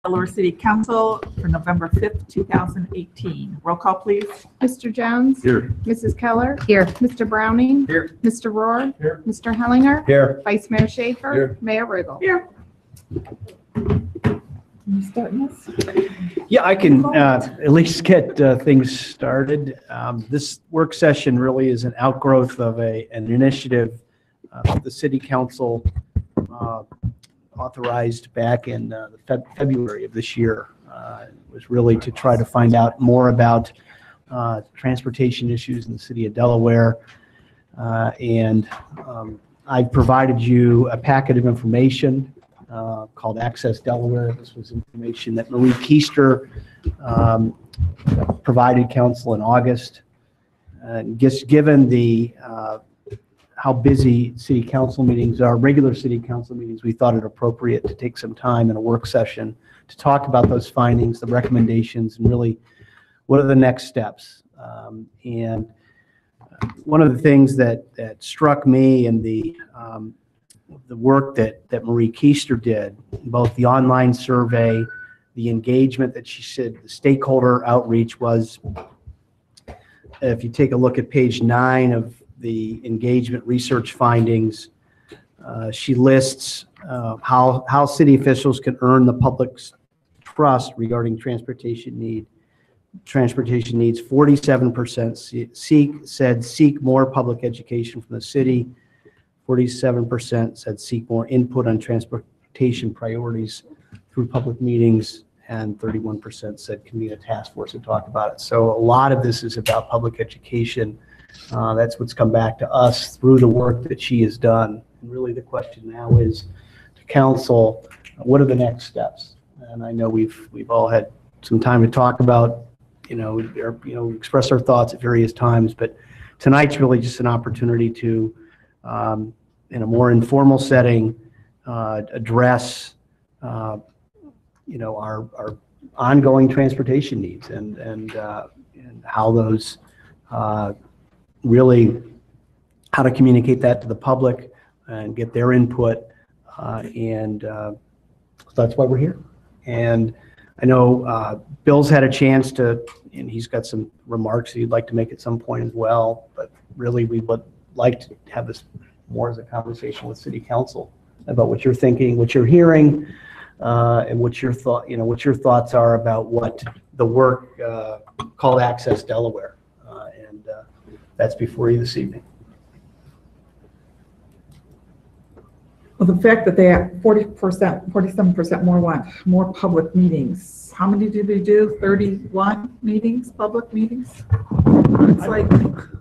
Delaware City Council for November 5th, 2018. Roll call, please. Mr. Jones? Here. Mrs. Keller? Here. Mr. Browning? Here. Mr. Rohr? Here. Mr. Hellinger? Here. Vice Mayor Schaefer? Here. Mayor Riggle? Here. Can you start this? Yeah, I can at least get things started. This work session really is an outgrowth of an initiative the City Council authorized back in February of this year. It was really to try to find out more about transportation issues in the city of Delaware. And I provided you a packet of information called Access Delaware. This was information that Marie Keister provided council in August. Just given the how busy city council meetings are, regular city council meetings, we thought it appropriate to take some time in a work session to talk about those findings, the recommendations, and really what are the next steps. And one of the things that struck me in the work that Marie Keister did, both the online survey, the engagement that she said, the stakeholder outreach was, if you take a look at page 9 of the engagement research findings, she lists how city officials can earn the public's trust regarding transportation needs. 47% said seek more public education from the city. 47% said seek more input on transportation priorities through public meetings, and 31% said convene a task force to talk about it. So a lot of this is about public education. That's what's come back to us through the work that she has done. And really the question now is to council, what are the next steps? And I know we've all had some time to talk about, express our thoughts at various times, but tonight's really just an opportunity to, in a more informal setting, address, our ongoing transportation needs and how those really how to communicate that to the public and get their input, and so that's why we're here. And I know Bill's had a chance to, and he's got some remarks that he'd like to make at some point as well, but really we would like to have this more as a conversation with City Council about what you're thinking, what you're hearing, and what your thoughts are about what the work called Access Delaware, and that's before you this evening. Well, the fact that they have 47% more want more public meetings. How many did they do? 31 meetings, public meetings? It's like,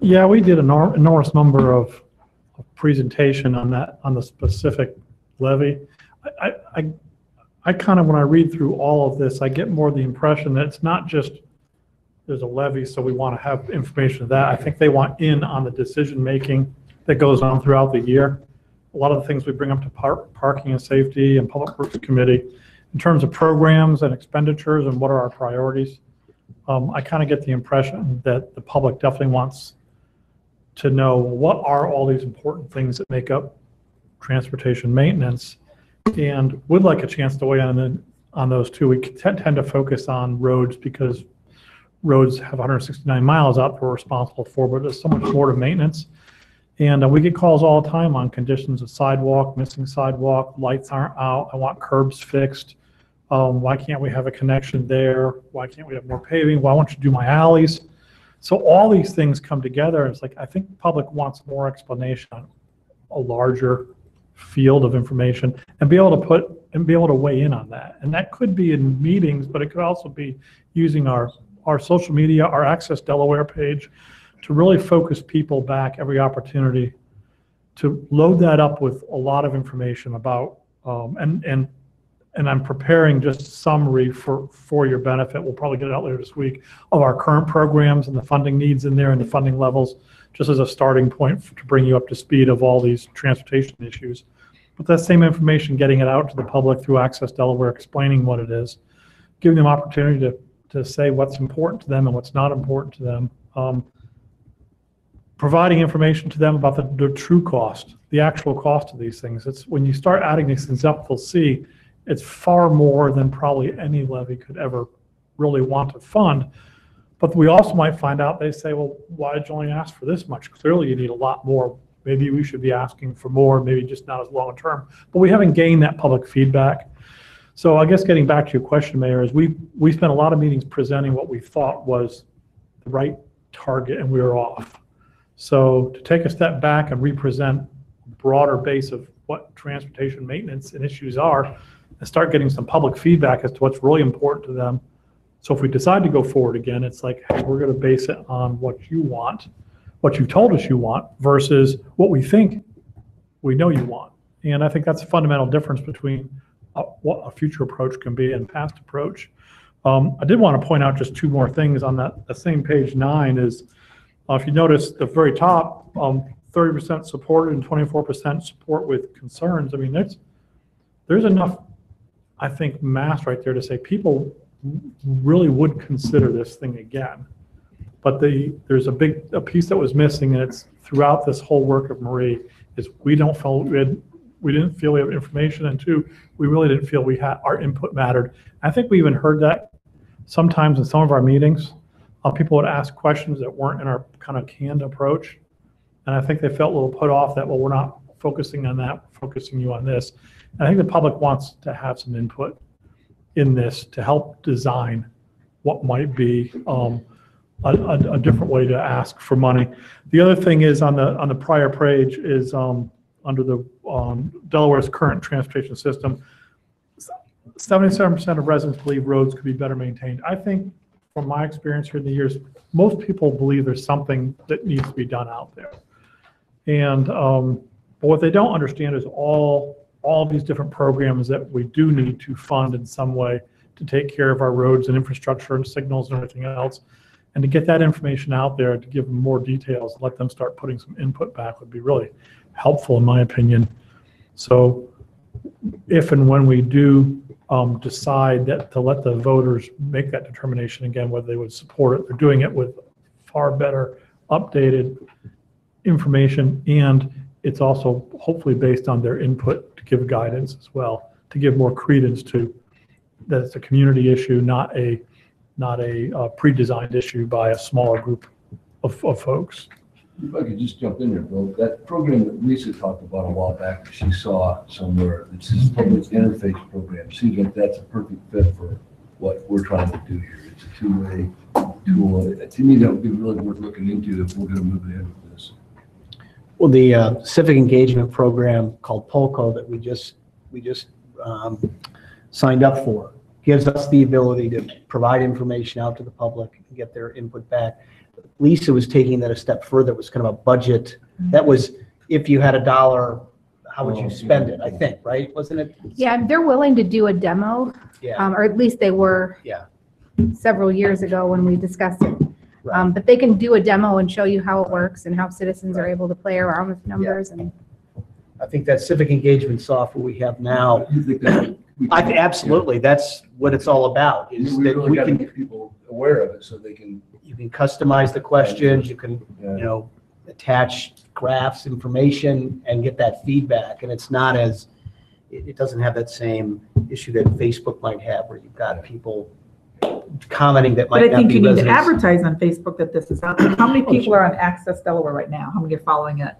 yeah, we did an enormous number of presentation on the specific levy. I kind of, when I read through all of this, I get more the impression that it's not just there's a levy, so we want to have information of that. I think they want in on the decision making that goes on throughout the year. A lot of the things we bring up to parking and safety and public works committee in terms of programs and expenditures and what are our priorities. I kind of get the impression that the public definitely wants to know what are all these important things that make up transportation maintenance, and would like a chance to weigh in on those too. We tend to focus on roads because roads have 169 miles out that we're responsible for, but there's so much more to maintenance. And we get calls all the time on conditions of sidewalk, missing sidewalk, lights aren't out, I want curbs fixed. Why can't we have a connection there? Why can't we have more paving? Why won't you do my alleys? So all these things come together, and it's like, I think the public wants more explanation on a larger field of information and be able to weigh in on that. And that could be in meetings, but it could also be using our social media, our Access Delaware page, to really focus people back every opportunity to load that up with a lot of information about, and I'm preparing just a summary for your benefit. We'll probably get it out later this week of our current programs and the funding needs in there and the funding levels, just as a starting point to bring you up to speed of all these transportation issues. But that same information, getting it out to the public through Access Delaware, explaining what it is, giving them opportunity to say what's important to them and what's not important to them. Providing information to them about the true cost, the actual cost of these things. It's when you start adding these things up, they'll see It's far more than probably any levy could ever really want to fund. But we also might find out, they say, well, why did you only ask for this much? Clearly you need a lot more. Maybe we should be asking for more, maybe just not as long term. But we haven't gained that public feedback. So I guess getting back to your question, Mayor, is we spent a lot of meetings presenting what we thought was the right target, and we were off. So to take a step back and represent a broader base of what transportation maintenance and issues are, and start getting some public feedback as to what's really important to them. So if we decide to go forward again, it's like, hey, we're going to base it on what you want, what you've told us you want, versus what we think we know you want. And I think that's a fundamental difference between what a future approach can be and past approach. I did want to point out just two more things on that. The same page 9 is, if you notice the very top, 30% supported and 24% support with concerns. I mean, there's enough, I think, mass right there to say people really would consider this thing again. But there's a piece that was missing, and it's throughout this whole work of Marie, is we didn't feel we have information, and 2, we really didn't feel our input mattered. I think we even heard that sometimes in some of our meetings. People would ask questions that weren't in our kind of canned approach. And I think they felt a little put off that, well, we're not focusing on that, we're focusing you on this. And I think the public wants to have some input in this to help design what might be a different way to ask for money. The other thing is on the prior page is under the Delaware's current transportation system, 77% of residents believe roads could be better maintained. I think from my experience here in the years, most people believe there's something that needs to be done out there. And but what they don't understand is all of these different programs that we do need to fund in some way to take care of our roads and infrastructure and signals and everything else. And to get that information out there, to give them more details, let them start putting some input back would be really helpful in my opinion. So if and when we do decide that to let the voters make that determination again, whether they would support it, they're doing it with far better updated information, and it's also hopefully based on their input to give guidance as well, to give more credence to that it's a community issue, not a pre-designed issue by a smaller group of folks. If I could just jump in there, Bill, that program that Lisa talked about a while back, that she saw somewhere, it's this public interface program, seems like that's a perfect fit for what we're trying to do here. It's a two-way tool. To me, that would be really worth looking into if we're going to move ahead with this. Well, the civic engagement program called POLCO that we just signed up for gives us the ability to provide information out to the public and get their input back. Lisa was taking that a step further. It was kind of a budget. That was, if you had $1, how would you spend it, I think, right? Wasn't it? Yeah, they're willing to do a demo, Yeah. or at least they were Yeah. several years ago when we discussed it. Right. But they can do a demo and show you how it works and how citizens are able to play around with numbers. And I think that civic engagement software we have now, You think that absolutely, that's what it's all about. We Is that really we got to can, get people aware of it so they can. you can customize the questions, you can, Yeah. attach graphs, information, and get that feedback. And it's not as, it doesn't have that same issue that Facebook might have, where you've got people commenting that But might I not think be you need to residents. advertise on Facebook that this is out there. How many people are on Access Delaware right now? How many are following it?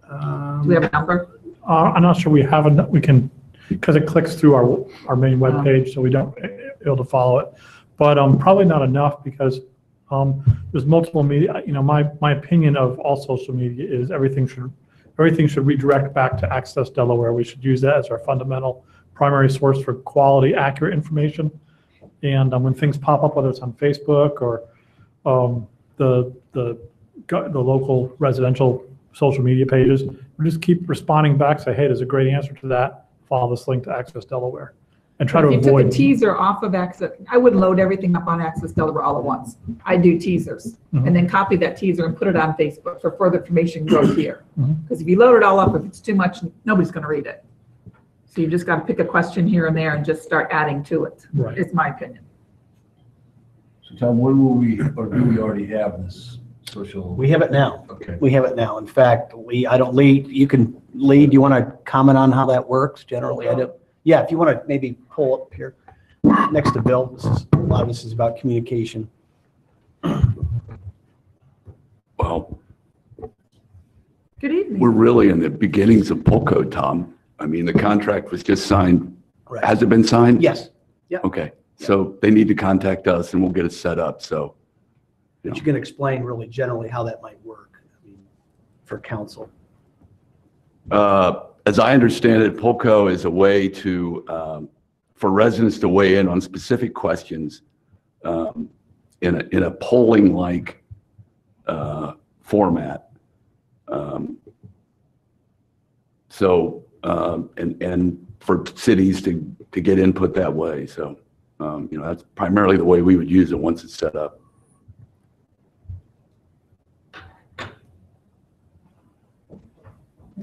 Do we have a number? I'm not sure we have enough, we can, because it clicks through our main webpage, so we don't able to follow it. But probably not enough, because there's multiple media. My opinion of all social media is everything should redirect back to Access Delaware. We should use that as our fundamental primary source for quality, accurate information. And when things pop up, whether it's on Facebook or the local residential social media pages, we just keep responding back, say, hey, there's a great answer to that. Follow this link to Access Delaware, and try to If you took a avoid. teaser off of Access, I wouldn't load everything up on Access Delaware all at once. I do teasers and then copy that teaser and put it on Facebook for further information growth here. Because if you load it all up, if it's too much, nobody's going to read it. So you just got to pick a question here and there and just start adding to it. Right. It's my opinion. So Tom, when will we, or do we already have this social? We have it now. Okay. We have it now. In fact, I don't lead. You can lead. You want to comment on how that works generally? I don't. Yeah, if you want to maybe pull up here next to Bill, a lot of this is about communication. Well, Good evening. we're really in the beginnings of Polko, Tom. I mean, the contract was just signed. Right. Has it been signed? Yes, Okay, so they need to contact us and we'll get it set up, so. but you can explain really generally how that might work, I mean, for council. As I understand it, Polko is a way to, for residents to weigh in on specific questions in a polling-like format. And for cities to get input that way. So, that's primarily the way we would use it once it's set up.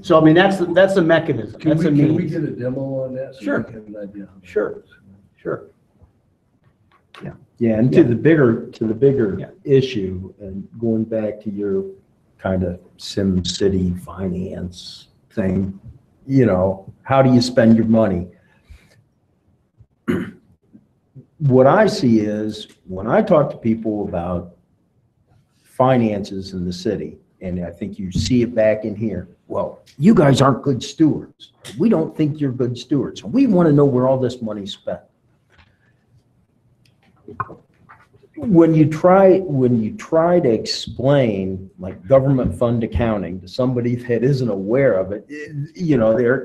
So, I mean, that's the mechanism. Can That's a we means. get a demo on that? so we Sure. have an idea how that Sure. works? Sure. Yeah, and Yeah. to the bigger Yeah. issue, and going back to your kind of Sim City finance thing, how do you spend your money? What I see is, when I talk to people about finances in the city, and I think you see it back in here, well, you guys aren't good stewards. We don't think you're good stewards. We want to know where all this money's spent. When you try to explain like government fund accounting to somebody that isn't aware of it,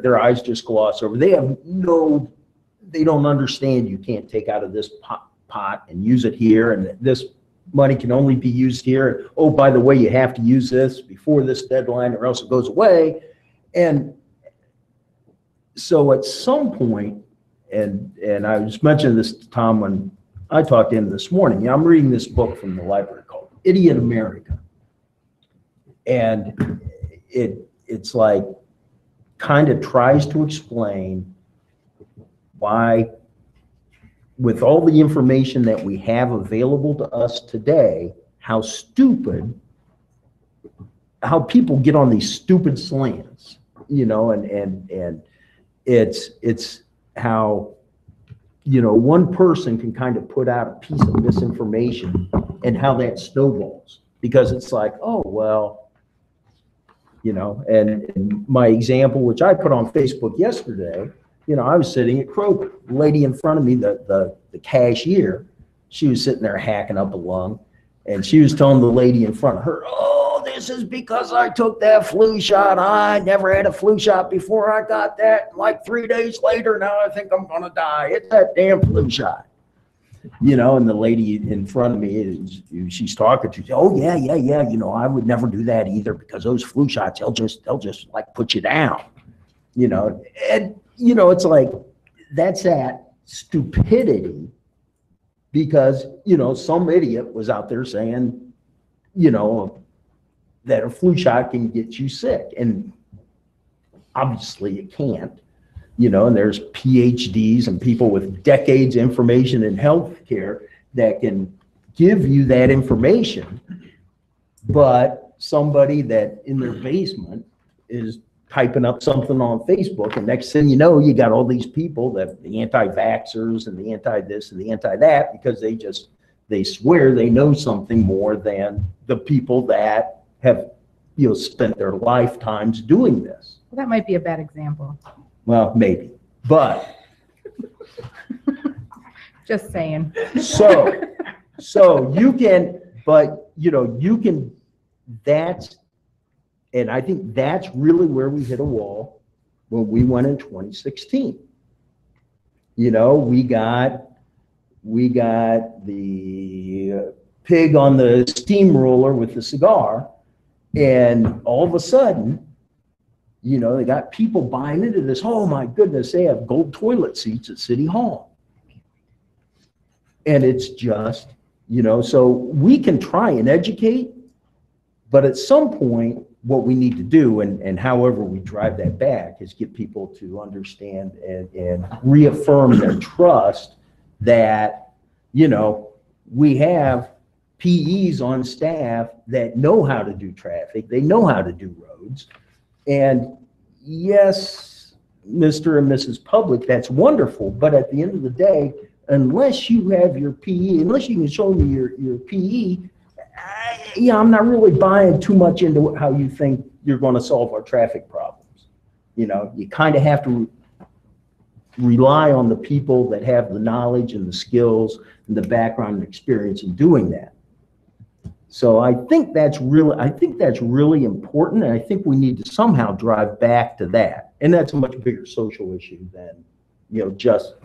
their eyes just gloss over. They don't understand you can't take out of this pot and use it here, and that this money can only be used here. Oh, by the way, you have to use this before this deadline or else it goes away. And so at some point, and I was mentioning this to Tom when I talked to him this morning. I'm reading this book from the library called Idiot America. And it's like kind of tries to explain why, with all the information that we have available to us today, how people get on these stupid slants, and it's how, one person can kind of put out a piece of misinformation and how that snowballs, because it's like, oh, well, and my example, which I put on Facebook yesterday, I was sitting at Kroger, the lady in front of me, the cashier, she was sitting there hacking up a lung, and she was telling the lady in front of her, oh, this is because I took that flu shot. I never had a flu shot before I got that. Like 3 days later, now I think I'm gonna die. It's that damn flu shot. And the lady in front of me, she's talking to, oh yeah. I would never do that either, because those flu shots, they'll just like put you down. And it's like, that's that stupidity, because, some idiot was out there saying, that a flu shot can get you sick. And obviously it can't, and there's PhDs and people with decades information in healthcare that can give you that information. But somebody that in their basement is typing up something on Facebook, and next thing you know, you got all these people, that the anti-vaxxers and the anti-this and the anti-that, because they swear they know something more than the people that have, spent their lifetimes doing this. Well, that might be a bad example. Well, maybe, but Just saying. so you can, but you can, and I think that's really where we hit a wall when we went in 2016. We got the pig on the steamroller with the cigar, and all of a sudden, they got people buying into this. Oh my goodness, they have gold toilet seats at City Hall. And it's just, so we can try and educate, but at some point, what we need to do, and however we drive that back, is get people to understand and reaffirm their trust that, we have PEs on staff that know how to do traffic, they know how to do roads. And yes, Mr. and Mrs. Public, that's wonderful, but at the end of the day, unless you have your PE, unless you can show me your PE, I'm not really buying too much into how you think you're going to solve our traffic problems. You know, you kind of have to rely on the people that have the knowledge and the skills and the background and experience in doing that. So I think that's really important, and I think we need to somehow drive back to that. And that's a much bigger social issue than, just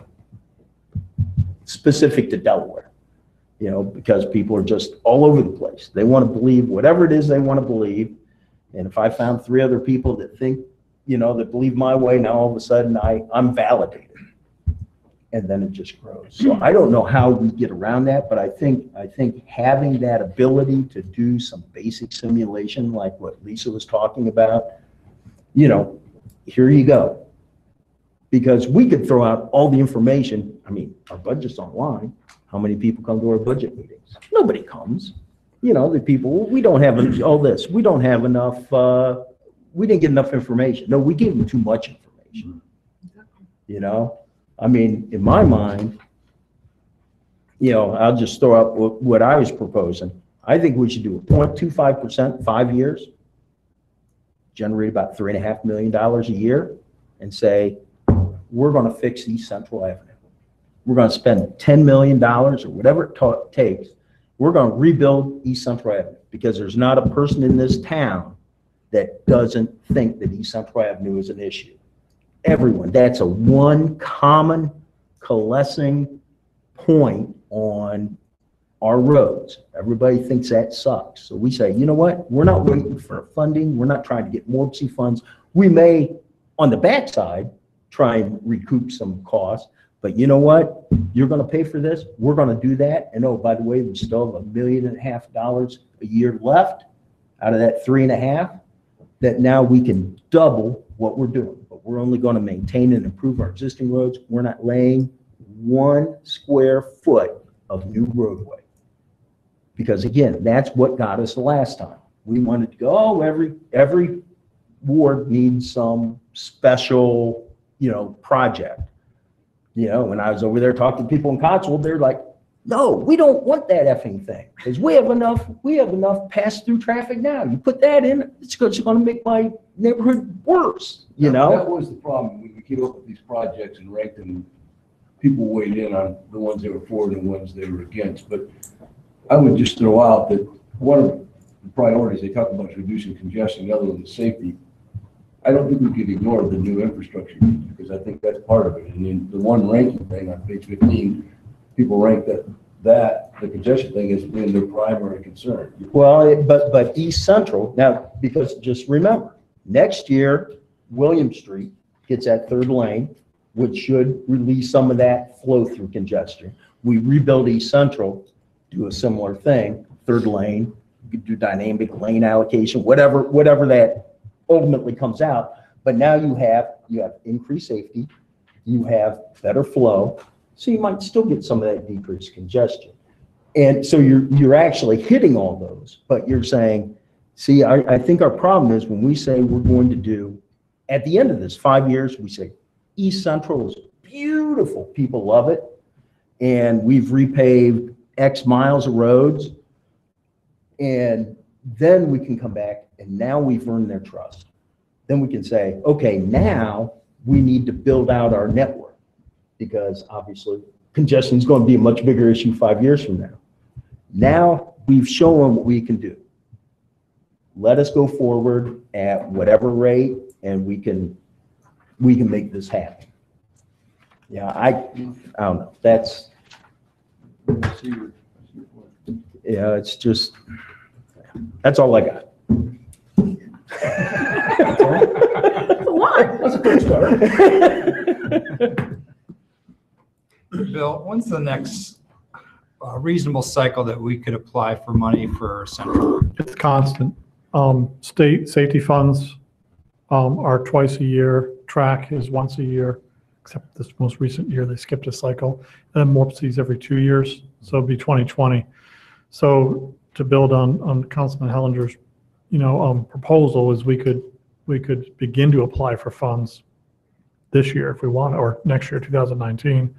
specific to Delaware. Because people are just all over the place. They want to believe whatever it is they want to believe. And if I found 3 other people that think, that believe my way, now all of a sudden I'm validated. And then it just grows. So I don't know how we get around that, but I think having that ability to do some basic simulation like what Lisa was talking about, here you go. Because we could throw out all the information. I mean, our budget's online. How many people come to our budget meetings? Nobody comes. The people, we don't have all this. We don't have enough, we didn't get enough information. No, we gave them too much information. I mean, in my mind, I'll just throw out what I was proposing. I think we should do a 0.25%, 5 years, generate about $3.5 million a year, and say, we're going to fix East Central Avenue. We're going to spend $10 million or whatever it takes. We're going to rebuild East Central Avenue, because there's not a person in this town that doesn't think that East Central Avenue is an issue. Everyone, that's a one common coalescing point on our roads. Everybody thinks that sucks. So we say, you know what? We're not waiting for funding. We're not trying to get more funds. We may, on the backside, try and recoup some costs. But you know what? You're going to pay for this. We're going to do that. And oh, by the way, we still have $1.5 million a year left out of that 3.5, that now we can double what we're doing. But we're only going to maintain and improve our existing roads. We're not laying 1 square foot of new roadway. Because again, that's what got us the last time. We wanted to go, oh, every ward needs some special, project. When I was over there talking to people in Cotswold, they're like, no, we don't want that effing thing, because we have enough pass-through traffic now. You put that in, it's going to make my neighborhood worse, That was the problem. We came up with these projects and ranked them. People weighed in on the ones they were for and the ones they were against. But I would just throw out that one of the priorities they talk about is reducing congestion, the other one is safety. I don't think we could ignore the new infrastructure, because I think that's part of it. And then the one ranking thing on page 15, people rank that the congestion thing is being their primary concern. Well, but East Central, now, because just remember, next year, William Street gets that 3rd lane, which should release some of that flow through congestion. We rebuild East Central, do a similar thing, 3rd lane, you could do dynamic lane allocation, whatever that ultimately comes out. But now you have increased safety, you have better flow, so you might still get some of that decreased congestion. And so you're actually hitting all those, but you're saying, see, I think our problem is when we say we're going to do, at the end of this 5 years, we say East Central is beautiful, people love it, and we've repaved X miles of roads, and then we can come back, and now we've earned their trust. Then we can say, okay, now we need to build out our network, because obviously congestion is going to be a much bigger issue 5 years from now. Now we've shown what we can do. Let us go forward at whatever rate, and we can make this happen. Yeah, I don't know. That's, yeah, it's just, that's all I got. What? That's a good start. Bill, when's the next reasonable cycle that we could apply for money for Central? It's constant. State safety funds are twice a year. Track is once a year, except this most recent year they skipped a cycle. And then MORPS's every 2 years, so it'd be 2020. So to build on Councilman Hellinger's, proposal is we could begin to apply for funds this year if we want, or next year, 2019.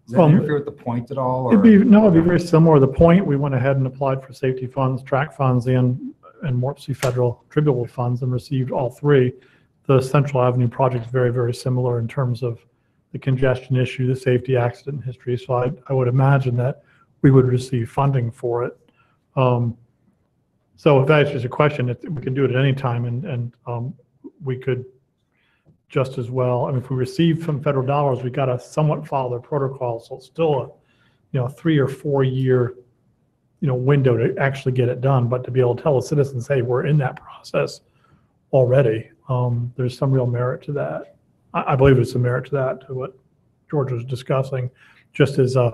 Does that interfere with the point at all? Or? It'd be very similar. The point, we went ahead and applied for safety funds, track funds, and Morpsey federal tributable funds and received all three. The Central Avenue project is very, very similar in terms of the congestion issue, the safety accident history. So I would imagine that we would receive funding for it. So if that's just a question, we can do it at any time, and we could just as well. I mean, if we receive some federal dollars, we got to somewhat follow their protocol. So it's still a 3 or 4 year window to actually get it done. But to be able to tell the citizens, hey, we're in that process already. There's some real merit to that. I believe there's some merit to that, to what George was discussing, just as if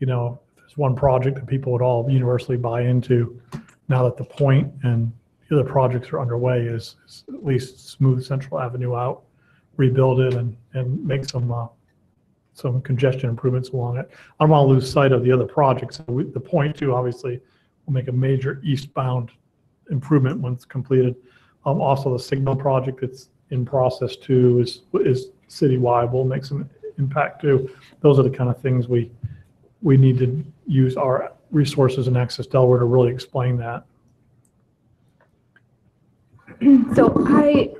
there's one project that people would all universally buy into, now that the point and the other projects are underway, is at least smooth Central Avenue out, rebuild it, and make some congestion improvements along it. I don't want to lose sight of the other projects. The point too, obviously, will make a major eastbound improvement when it's completed. Also, the signal project that's in process too is citywide, will make some impact too. Those are the kind of things we need to use our resources in Access Delaware to really explain that. So I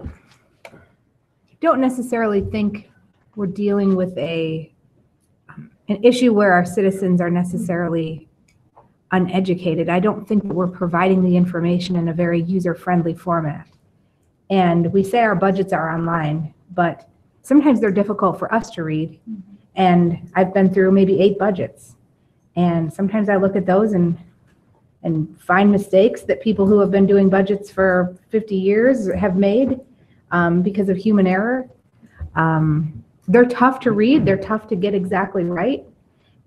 don't necessarily think we're dealing with an issue where our citizens are necessarily uneducated. I don't think that we're providing the information in a very user-friendly format. And we say our budgets are online, but sometimes they're difficult for us to read. And I've been through maybe 8 budgets. And sometimes I look at those and find mistakes that people who have been doing budgets for 50 years have made because of human error. They're tough to read. They're tough to get exactly right.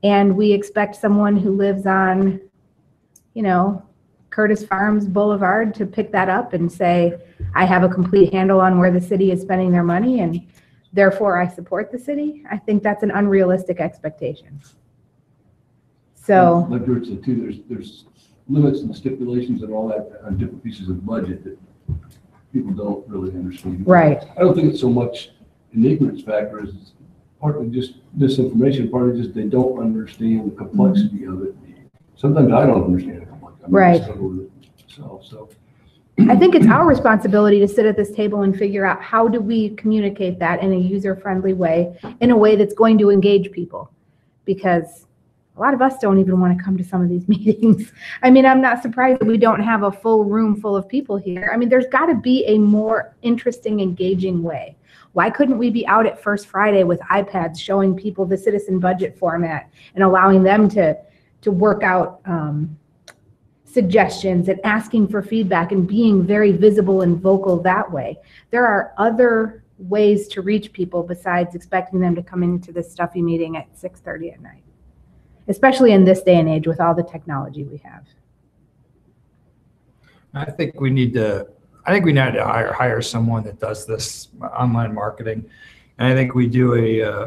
And we expect someone who lives on, Curtis Farms Boulevard to pick that up and say, I have a complete handle on where the city is spending their money, and therefore I support the city. I think that's an unrealistic expectation. So, like George said too, there's limits and stipulations and all that on different pieces of budget that people don't really understand. right. I don't think it's so much an ignorance factor as it's partly just misinformation, partly just they don't understand the complexity of it. Sometimes I don't understand it. Right. I struggle with it myself, so. I think it's our responsibility to sit at this table and figure out how do we communicate that in a user-friendly way, in a way that's going to engage people. Because a lot of us don't even want to come to some of these meetings. I mean, I'm not surprised that we don't have a full room full of people here. I mean, there's got to be a more interesting, engaging way. Why couldn't we be out at First Friday with iPads showing people the citizen budget format and allowing them to work out suggestions and asking for feedback and being very visible and vocal that way? There are other ways to reach people besides expecting them to come into this stuffy meeting at 6:30 at night, especially in this day and age with all the technology we have. I think we need to hire someone that does this online marketing. And I think we do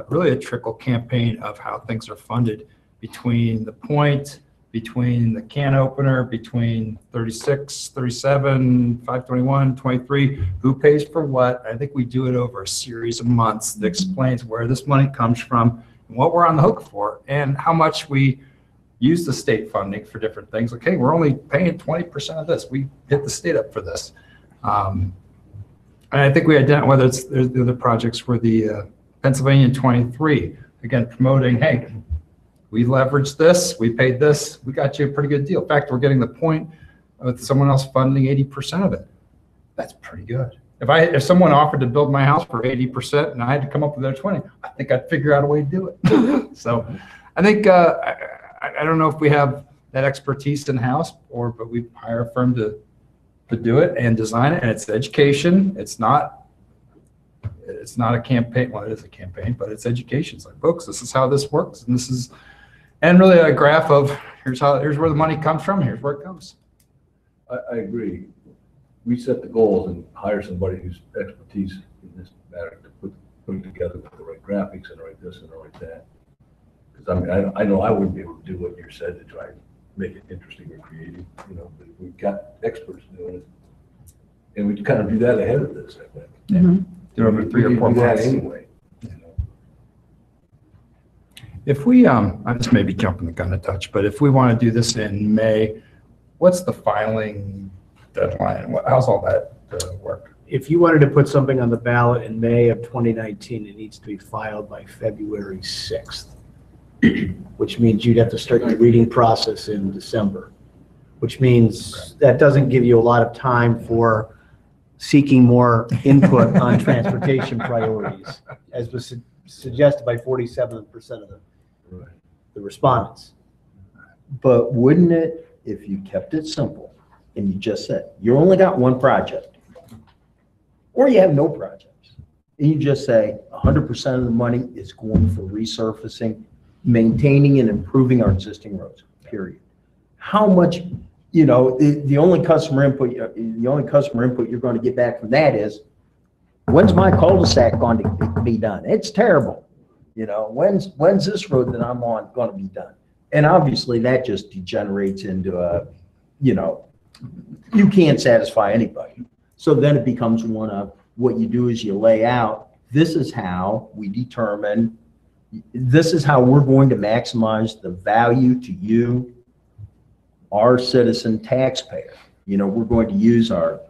really a trickle campaign of how things are funded between the point, between the can opener, between 36, 37, 521, 23, who pays for what. I think we do it over a series of months that explains where this money comes from and what we're on the hook for and how much we use the state funding for different things. Okay, we're only paying 20% of this. We hit the state up for this. And I think we identify whether it's the other projects where the Pennsylvania 23, again, promoting, hey, we leveraged this, we paid this, we got you a pretty good deal. In fact, we're getting the point with someone else funding 80% of it. That's pretty good. If someone offered to build my house for 80% and I had to come up with their 20, I think I'd figure out a way to do it. So I think, I don't know if we have that expertise in-house but we hire a firm to do it and design it, and it's education. It's not a campaign. Well, it is a campaign, but it's education. It's like, folks, this is how this works, and really a graph of here's where the money comes from, here's where it goes. I agree. We set the goals and hire somebody whose expertise in this matter to put it together with the right graphics and the right this and the right that. Because I know I wouldn't be able to do what you said to try and make it interesting or creative, but we've got experts doing it. And we kind of do that ahead of this, I think. Mm-hmm. There are over 3 or 4 We do that months. anyway. you know. If we, I just may be jumping the gun a touch, but if we want to do this in May, what's the filing deadline? How's all that work? If you wanted to put something on the ballot in May of 2019, it needs to be filed by February 6th, which means you'd have to start your reading process in December, which means that doesn't give you a lot of time for seeking more input on transportation priorities, as was suggested by 47% of the respondents. But wouldn't it, if you kept it simple and you just said, you only got one project, or you have no projects, and you just say 100% of the money is going for resurfacing, maintaining and improving our existing roads, period. How much, the only customer input you're going to get back from that is, when's my cul-de-sac going to be done? It's terrible. When's this road that I'm on going to be done? And obviously that just degenerates into a, you can't satisfy anybody. So then it becomes one of, what you do is you lay out, this is how we determine, this is how we're going to maximize the value to you, our citizen taxpayer. We're going to use our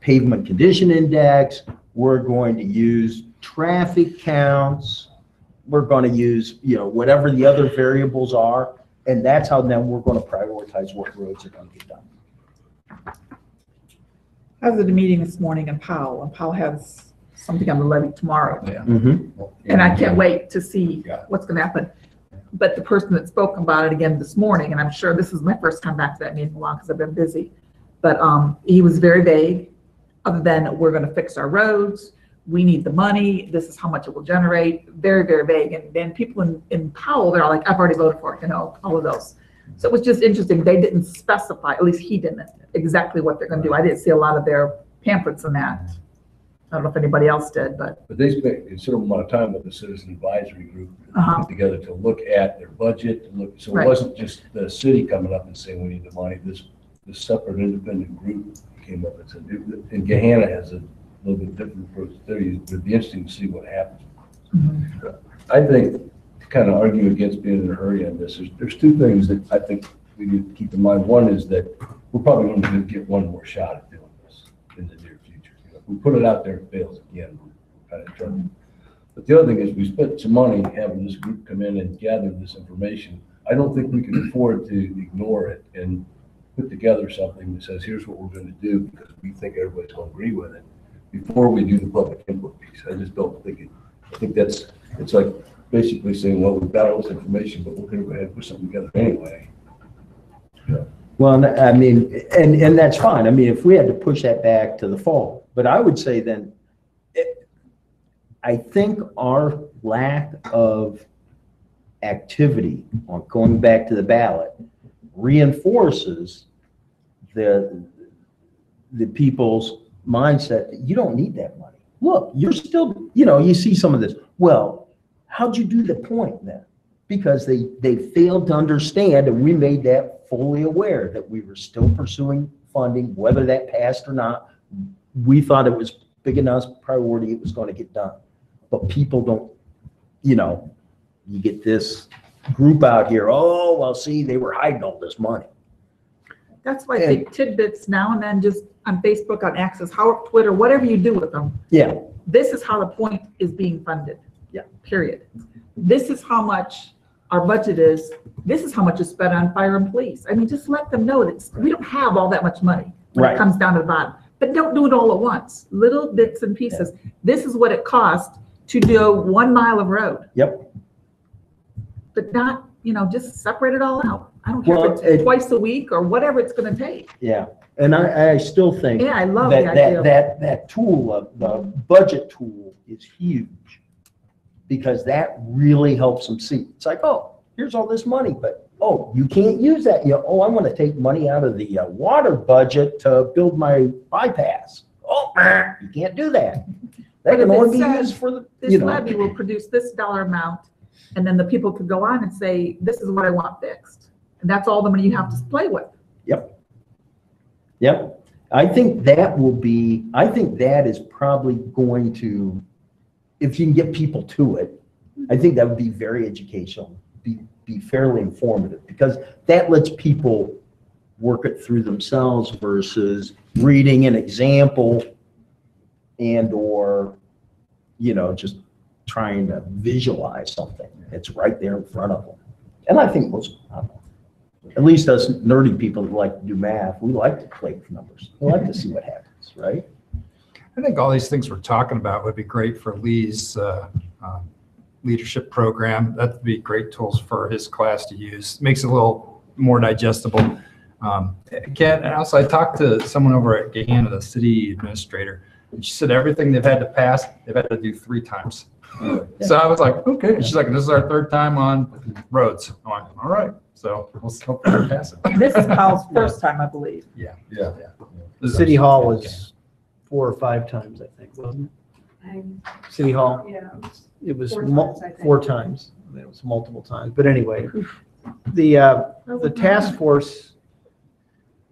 pavement condition index. We're going to use traffic counts. We're going to use, whatever the other variables are. And that's how then we're going to prioritize what roads are going to get done. I was at a meeting this morning in Powell, and Powell has something on the levy tomorrow. Yeah. And I can't wait to see Yeah. what's going to happen. But the person that spoke about it again this morning, and I'm sure this is my first time back to that meeting in a while because I've been busy, but he was very vague, other than we're going to fix our roads, we need the money, this is how much it will generate, very, very vague. And then people in Powell, they're like, I've already voted for it, all of those. So it was just interesting. They didn't specify, at least he didn't, exactly what they're going to do. I didn't see a lot of their pamphlets in that. I don't know if anybody else did, but. But they spent a considerable amount of time with the citizen advisory group Uh-huh. together to look at their budget, so Right. it wasn't just the city coming up and saying we need the money. This separate independent group came up and said, and Gahanna has a little bit different approach there. It would be interesting to see what happens. Mhm. I think, to kind of argue against being in a hurry on this, there's two things that I think we need to keep in mind. One is that we're probably going to get one more shot at doing this in the near future. If we put it out there and it fails again, we're kind of in trouble. But the other thing is we spent some money having this group come in and gather this information. I don't think we can afford to ignore it and put together something that says, here's what we're going to do because we think everybody's going to agree with it before we do the public input piece. I just don't think it. I think it's like basically saying, well, we've got all this information, but we're going to go ahead and put something together anyway. Yeah. Well, I mean, and that's fine. I mean, if we had to push that back to the fall, but I would say then, I think our lack of activity on going back to the ballot reinforces the people's mindset that you don't need that money. Look, you're still, you see some of this. Well, how'd you do the point then? Because they failed to understand, and we made that fully aware that we were still pursuing funding, whether that passed or not. We thought it was big enough priority, it was going to get done. But people don't, you get this group out here, oh, well, see, they were hiding all this money. That's why I take tidbits now and then just on Facebook, on Access, Twitter, whatever you do with them. Yeah. This is how the point is being funded. Yeah. Period. This is how much our budget is. This is how much is spent on fire and police. I mean, just let them know that we don't have all that much money when Right. it comes down to the bottom. But don't do it all at once. Little bits and pieces. This is what it costs to do 1 mile of road. Yep. But not, just separate it all out. I don't care Well, if it's twice a week or whatever it's going to take. Yeah. And I still think Yeah, I love the that idea. that tool of the budget tool is huge because that really helps them see. It's like, oh, here's all this money, but oh, you can't use that. Oh, I want to take money out of the water budget to build my bypass. Oh, you can't do that. That But can if it only be says used for the, This levy will produce this dollar amount, and then the people could go on and say, this is what I want fixed. And that's all the money you have to play with. Yep. I think that will be, I think that is probably going to, if you can get people to it, I think that would be very educational, be fairly informative, because that lets people work it through themselves versus reading an example and or, just trying to visualize something. It's right there in front of them. And I think most, I don't know, at least us nerdy people who like to do math, we like to play with numbers. We like to see what happens, right? I think all these things we're talking about would be great for Lee's leadership program. That'd be great tools for his class to use. Makes it a little more digestible. Again, and also I talked to someone over at Gahanna, the city administrator, and she said everything they've had to pass, they've had to do 3 times. So I was like, okay. And she's like, this is our 3rd time on roads. I'm like, all right. So we'll hope we pass it. This is Kyle's first time, I believe. Yeah. Yeah. City Hall was 4 or 5 times, I think, wasn't it? City Hall, Yeah. it was 4 times, I think. 4 times. It was multiple times. But anyway, the task force,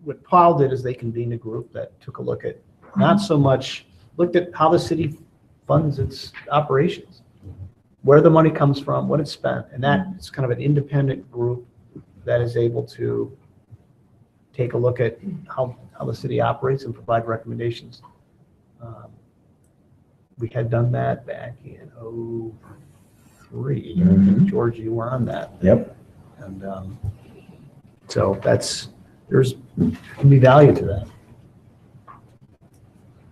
what Paul did is they convened a group that took a look at, not so much, looked at how the city funds its operations, where the money comes from, what it's spent. And that is kind of an independent group that is able to take a look at how the city operates and provide recommendations. We had done that back in '03. George, you were on that. Yep. And so there's can be value to that.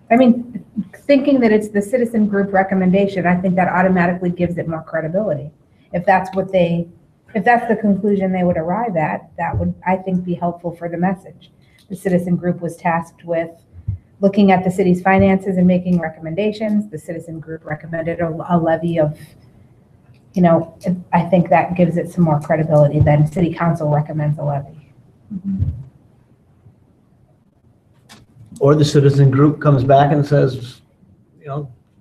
I mean, thinking that it's the citizen group recommendation, I think that automatically gives it more credibility. If that's the conclusion they would arrive at, that would, I think, be helpful for the message. The citizen group was tasked with looking at the city's finances and making recommendations. The citizen group recommended a levy of, I think that gives it some more credibility than city council recommends a levy. Or the citizen group comes back and says,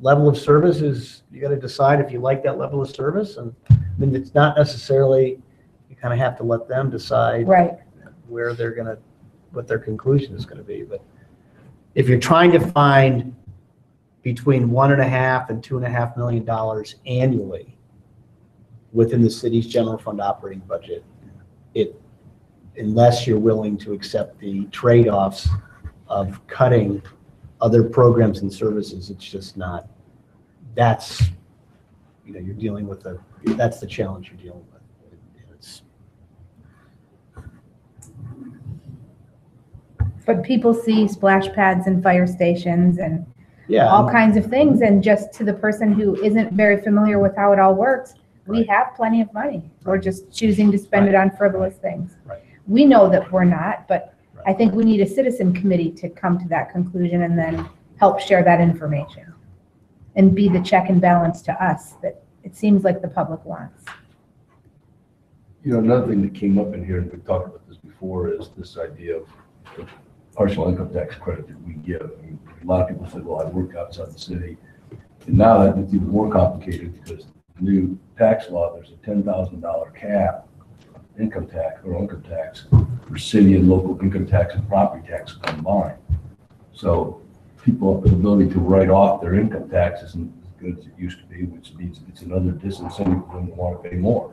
level of service is, you got to decide if you like that level of service. And I mean, it's not necessarily, you kind of have to let them decide Right. where they're going to, what their conclusion is going to be. But if you're trying to find between $1.5 and $2.5 million annually within the city's general fund operating budget, unless you're willing to accept the trade-offs of cutting other programs and services, it's just not, that's, you're dealing with that's the challenge you're dealing with. But people see splash pads and fire stations and Yeah. all kinds of things. And just to the person who isn't very familiar with how it all works, we Right. have plenty of money. We're just choosing to spend it on frivolous things. Right. We know that we're not, but Right. I think we need a citizen committee to come to that conclusion and then help share that information and be the check and balance to us that it seems like the public wants. Another thing that came up in here, and we've talked about this before, is this idea of the partial income tax credit that we give. I mean, a lot of people say, well, I work outside the city. And now that it's even more complicated because the new tax law, there's a $10,000 cap income tax for city and local income tax and property tax combined. So people have the ability to write off their income tax isn't as good as it used to be, which means it's another disincentive for them to want to pay more.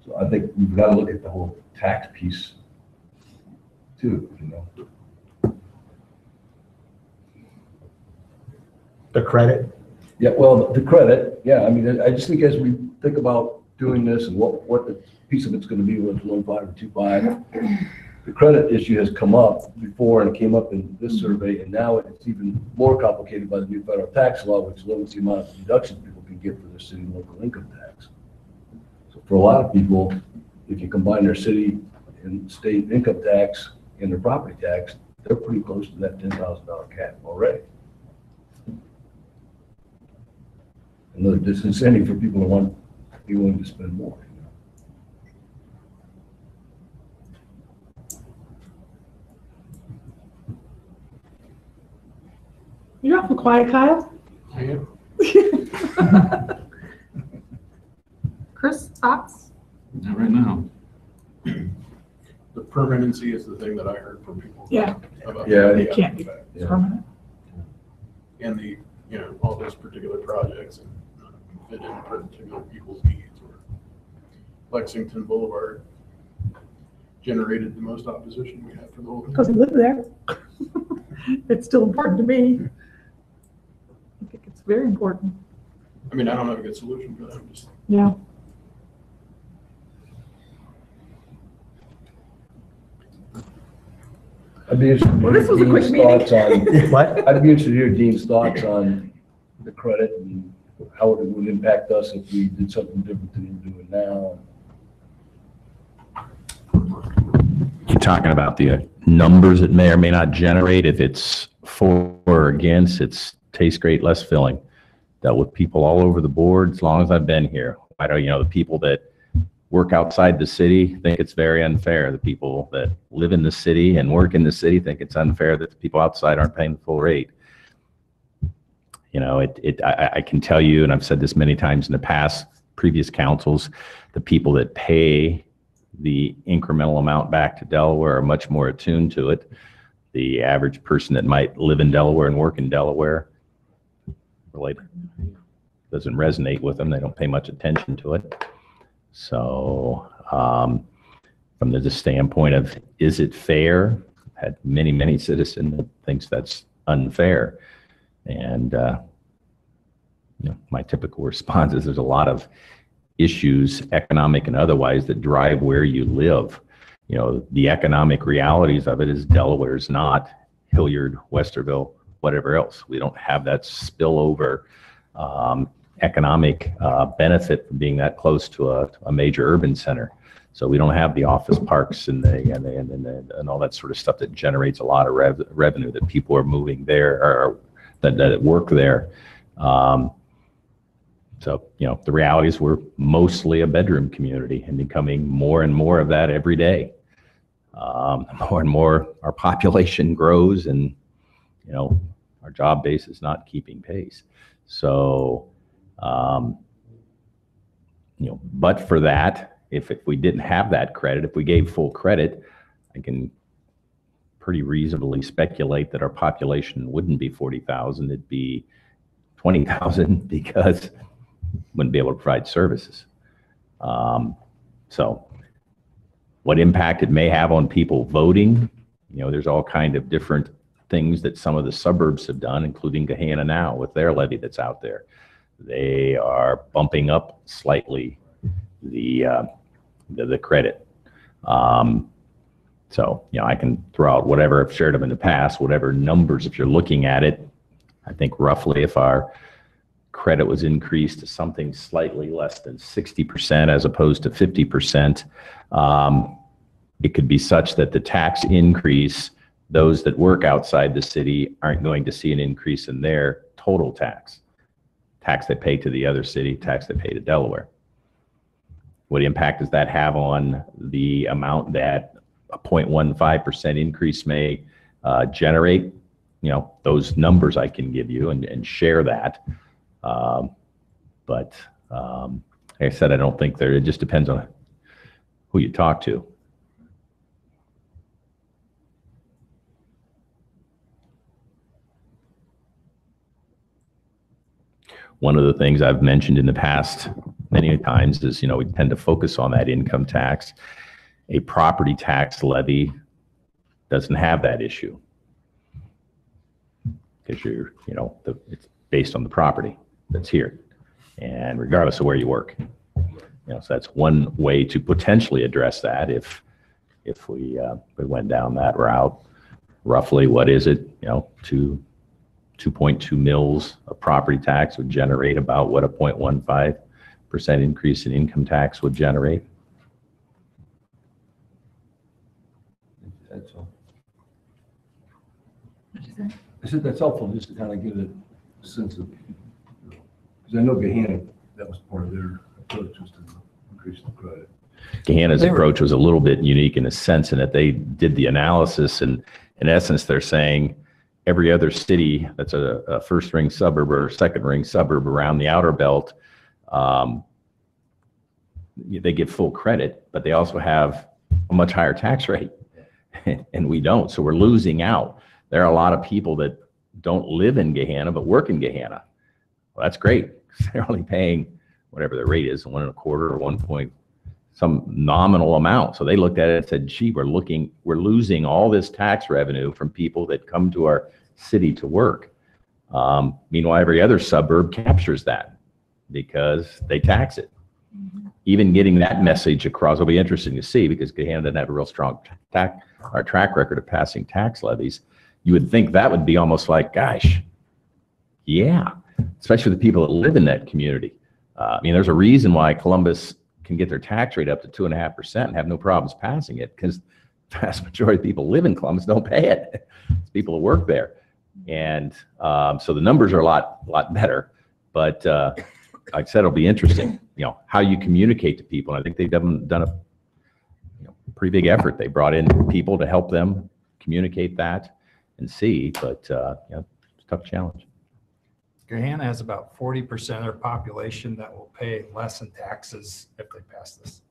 So I think we've got to look at the whole tax piece too, The credit. Yeah, well, the credit, yeah, I mean, I just think as we think about doing this and what the piece of it's going to be, whether it's 1.5 or 2.5, the credit issue has come up before and it came up in this survey, and now it's even more complicated by the new federal tax law, which limits the amount of deductions people can get for their city and local income tax. So for a lot of people, if you combine their city and state income tax and their property tax, they're pretty close to that $10,000 cap already. Another disincentive for people to be willing to spend more. You're awful quiet, Kyle. I am. Chris, thoughts? Not right now. permanency is the thing that I heard from people. Yeah. About Yeah. the It can't be fact. Yeah. permanent. And the, all those particular projects and fit in particular people's needs. Or Lexington Boulevard generated the most opposition we had for the whole thing. Because I live there. It's still important to me. I think it's very important. I mean, I don't have a good solution for that. I'm just, Yeah. I'd be interested Well, to this hear was a quick Dean's meeting. thoughts on, What? I'd be interested to hear Dean's thoughts on the credit and how it would impact us if we did something different than we're doing now. You're talking about the numbers it may or may not generate. If it's for or against, it's tastes great, less filling. Dealt with people all over the board as long as I've been here. I don't, the people that work outside the city think it's very unfair. The people that live in the city and work in the city think it's unfair that the people outside aren't paying the full rate. I can tell you, and I've said this many times in the past, previous councils, the people that pay the incremental amount back to Delaware are much more attuned to it. The average person that might live in Delaware and work in Delaware really doesn't resonate with them. They don't pay much attention to it. So from the standpoint of, is it fair? I've had many citizens that thinks that's unfair. And my typical response is there's a lot of issues, economic and otherwise, that drive where you live. The economic realities of it is Delaware's not Hilliard, Westerville, whatever else. We don't have that spillover economic benefit from being that close to a major urban center. So we don't have the office parks and all that sort of stuff that generates a lot of revenue that people are moving there or that work there. So, the reality is we're mostly a bedroom community and becoming more and more of that every day. More and more our population grows and, our job base is not keeping pace. So, but for that, if we didn't have that credit, if we gave full credit, I can pretty reasonably speculate that our population wouldn't be 40,000, it'd be 20,000 because wouldn't be able to provide services. So what impact it may have on people voting, there's all kind of different things that some of the suburbs have done, including Gahanna now with their levy that's out there. They are bumping up slightly the credit. So, I can throw out whatever I've shared them in the past, whatever numbers, if you're looking at it, I think roughly if our credit was increased to something slightly less than 60% as opposed to 50%, it could be such that the tax increase, those that work outside the city aren't going to see an increase in their total tax they pay to the other city, tax they pay to Delaware. What impact does that have on the amount that a 0.15% increase may generate? Those numbers I can give you and share that. But like I said, I don't think it just depends on who you talk to. One of the things I've mentioned in the past many times is, we tend to focus on that income tax. A property tax levy doesn't have that issue because it's based on the property that's here, and regardless of where you work. So that's one way to potentially address that if we went down that route. Roughly, what is it? 2.2 mils of property tax would generate about what a 0.15% increase in income tax would generate. That's all. I said that's helpful just to kind of give it a sense of, because I know Gahanna, that was part of their approach, was to increase the credit. Gahanna's approach was a little bit unique in a sense in that they did the analysis, and in essence, they're saying every other city that's a first ring suburb or second ring suburb around the outer belt, they give full credit, but they also have a much higher tax rate and we don't. So we're losing out. There are a lot of people that don't live in Gahanna but work in Gahanna. Well, that's great. They're only paying whatever the rate is, 1.25 or 1 point, some nominal amount. So they looked at it and said, gee, we're losing all this tax revenue from people that come to our city to work. Meanwhile, every other suburb captures that because they tax it. Even getting that message across will be interesting to see, because Gahanna doesn't have a real strong track record of passing tax levies. You would think that would be almost like, gosh, yeah, especially the people that live in that community. I mean, there's a reason why Columbus can get their tax rate up to 2.5% and have no problems passing it, because the vast majority of people live in Columbus don't pay it. It's people who work there. And so the numbers are a lot better. But like I said, it'll be interesting, how you communicate to people. And I think they've done a pretty big effort. They brought in people to help them communicate that and see, but it's a tough challenge. Gahanna has about 40% of their population that will pay less in taxes if they pass this.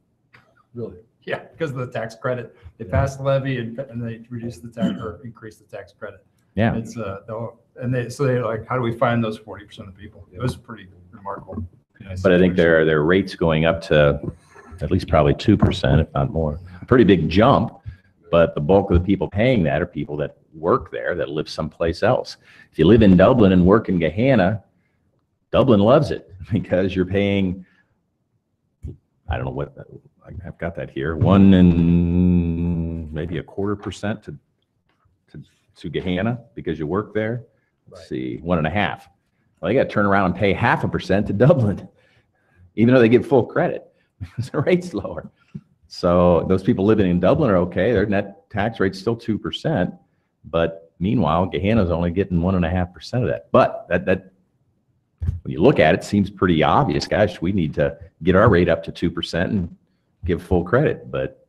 Really? Yeah, because of the tax credit. They pass the levy and they reduce the tax or increase the tax credit. Yeah. It's so they're like, how do we find those 40% of people? It was pretty remarkable. But I think their rates going up to at least probably 2%, if not more. A pretty big jump, but the bulk of the people paying that are people that work there, that live someplace else. If you live in Dublin and work in Gahanna, Dublin loves it because you're paying, I don't know what, I've got that here, 1 and maybe 1/4% to Gahanna because you work there. Let's see, 1.5. Well, they got to turn around and pay 0.5% to Dublin, even though they get full credit because the rate's lower. So those people living in Dublin are okay. Their net tax rate's still 2%, but meanwhile, Gahanna's only getting 1.5% of that. But that when you look at it, seems pretty obvious. Gosh, we need to get our rate up to 2% and give full credit. But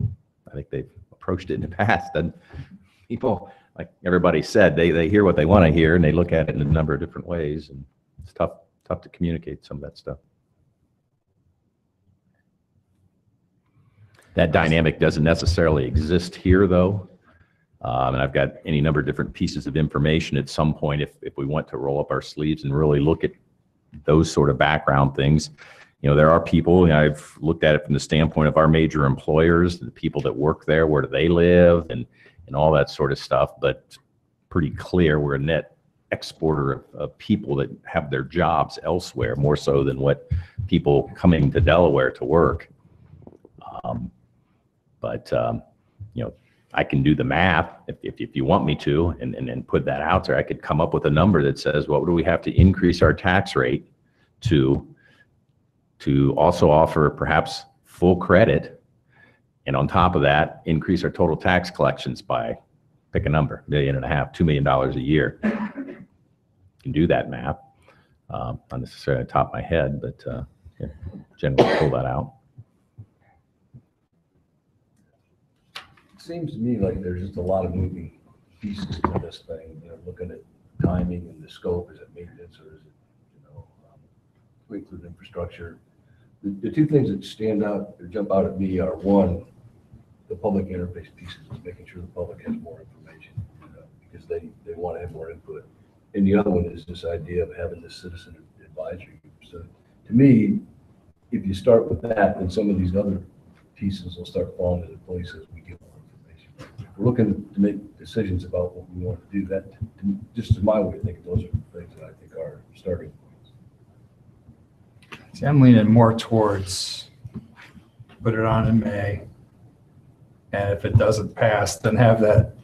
I think they've approached it in the past. And people, like everybody said, they hear what they want to hear, and they look at it in a number of different ways, and it's tough to communicate some of that stuff. That dynamic doesn't necessarily exist here, though. And I've got any number of different pieces of information at some point if we want to roll up our sleeves and really look at those sort of background things. There are people, I've looked at it from the standpoint of our major employers, the people that work there, where do they live, and all that sort of stuff. But pretty clear we're a net exporter of people that have their jobs elsewhere, more so than what people coming to Delaware to work. But I can do the math if you want me to, and put that out there. I could come up with a number that says, what do we have to increase our tax rate to also offer perhaps full credit, and on top of that, increase our total tax collections by, pick a number, $1.5 million, $2 million a year. You can do that math. Not necessarily on the top of my head, but generally pull that out. Seems to me like there's just a lot of moving pieces to this thing, looking at timing and the scope. Is it maintenance, or is it, we include infrastructure? The two things that stand out or jump out at me are, one, the public interface pieces, making sure the public has more information, because they want to have more input. And the other one is this idea of having this citizen advisory group. So to me, if you start with that, then some of these other pieces will start falling into place as we get more information. If we're looking to make decisions about what we want to do, that just is my way of thinking, those are the things that I think are starting points. See, I'm leaning more towards put it on in May, and if it doesn't pass, then have that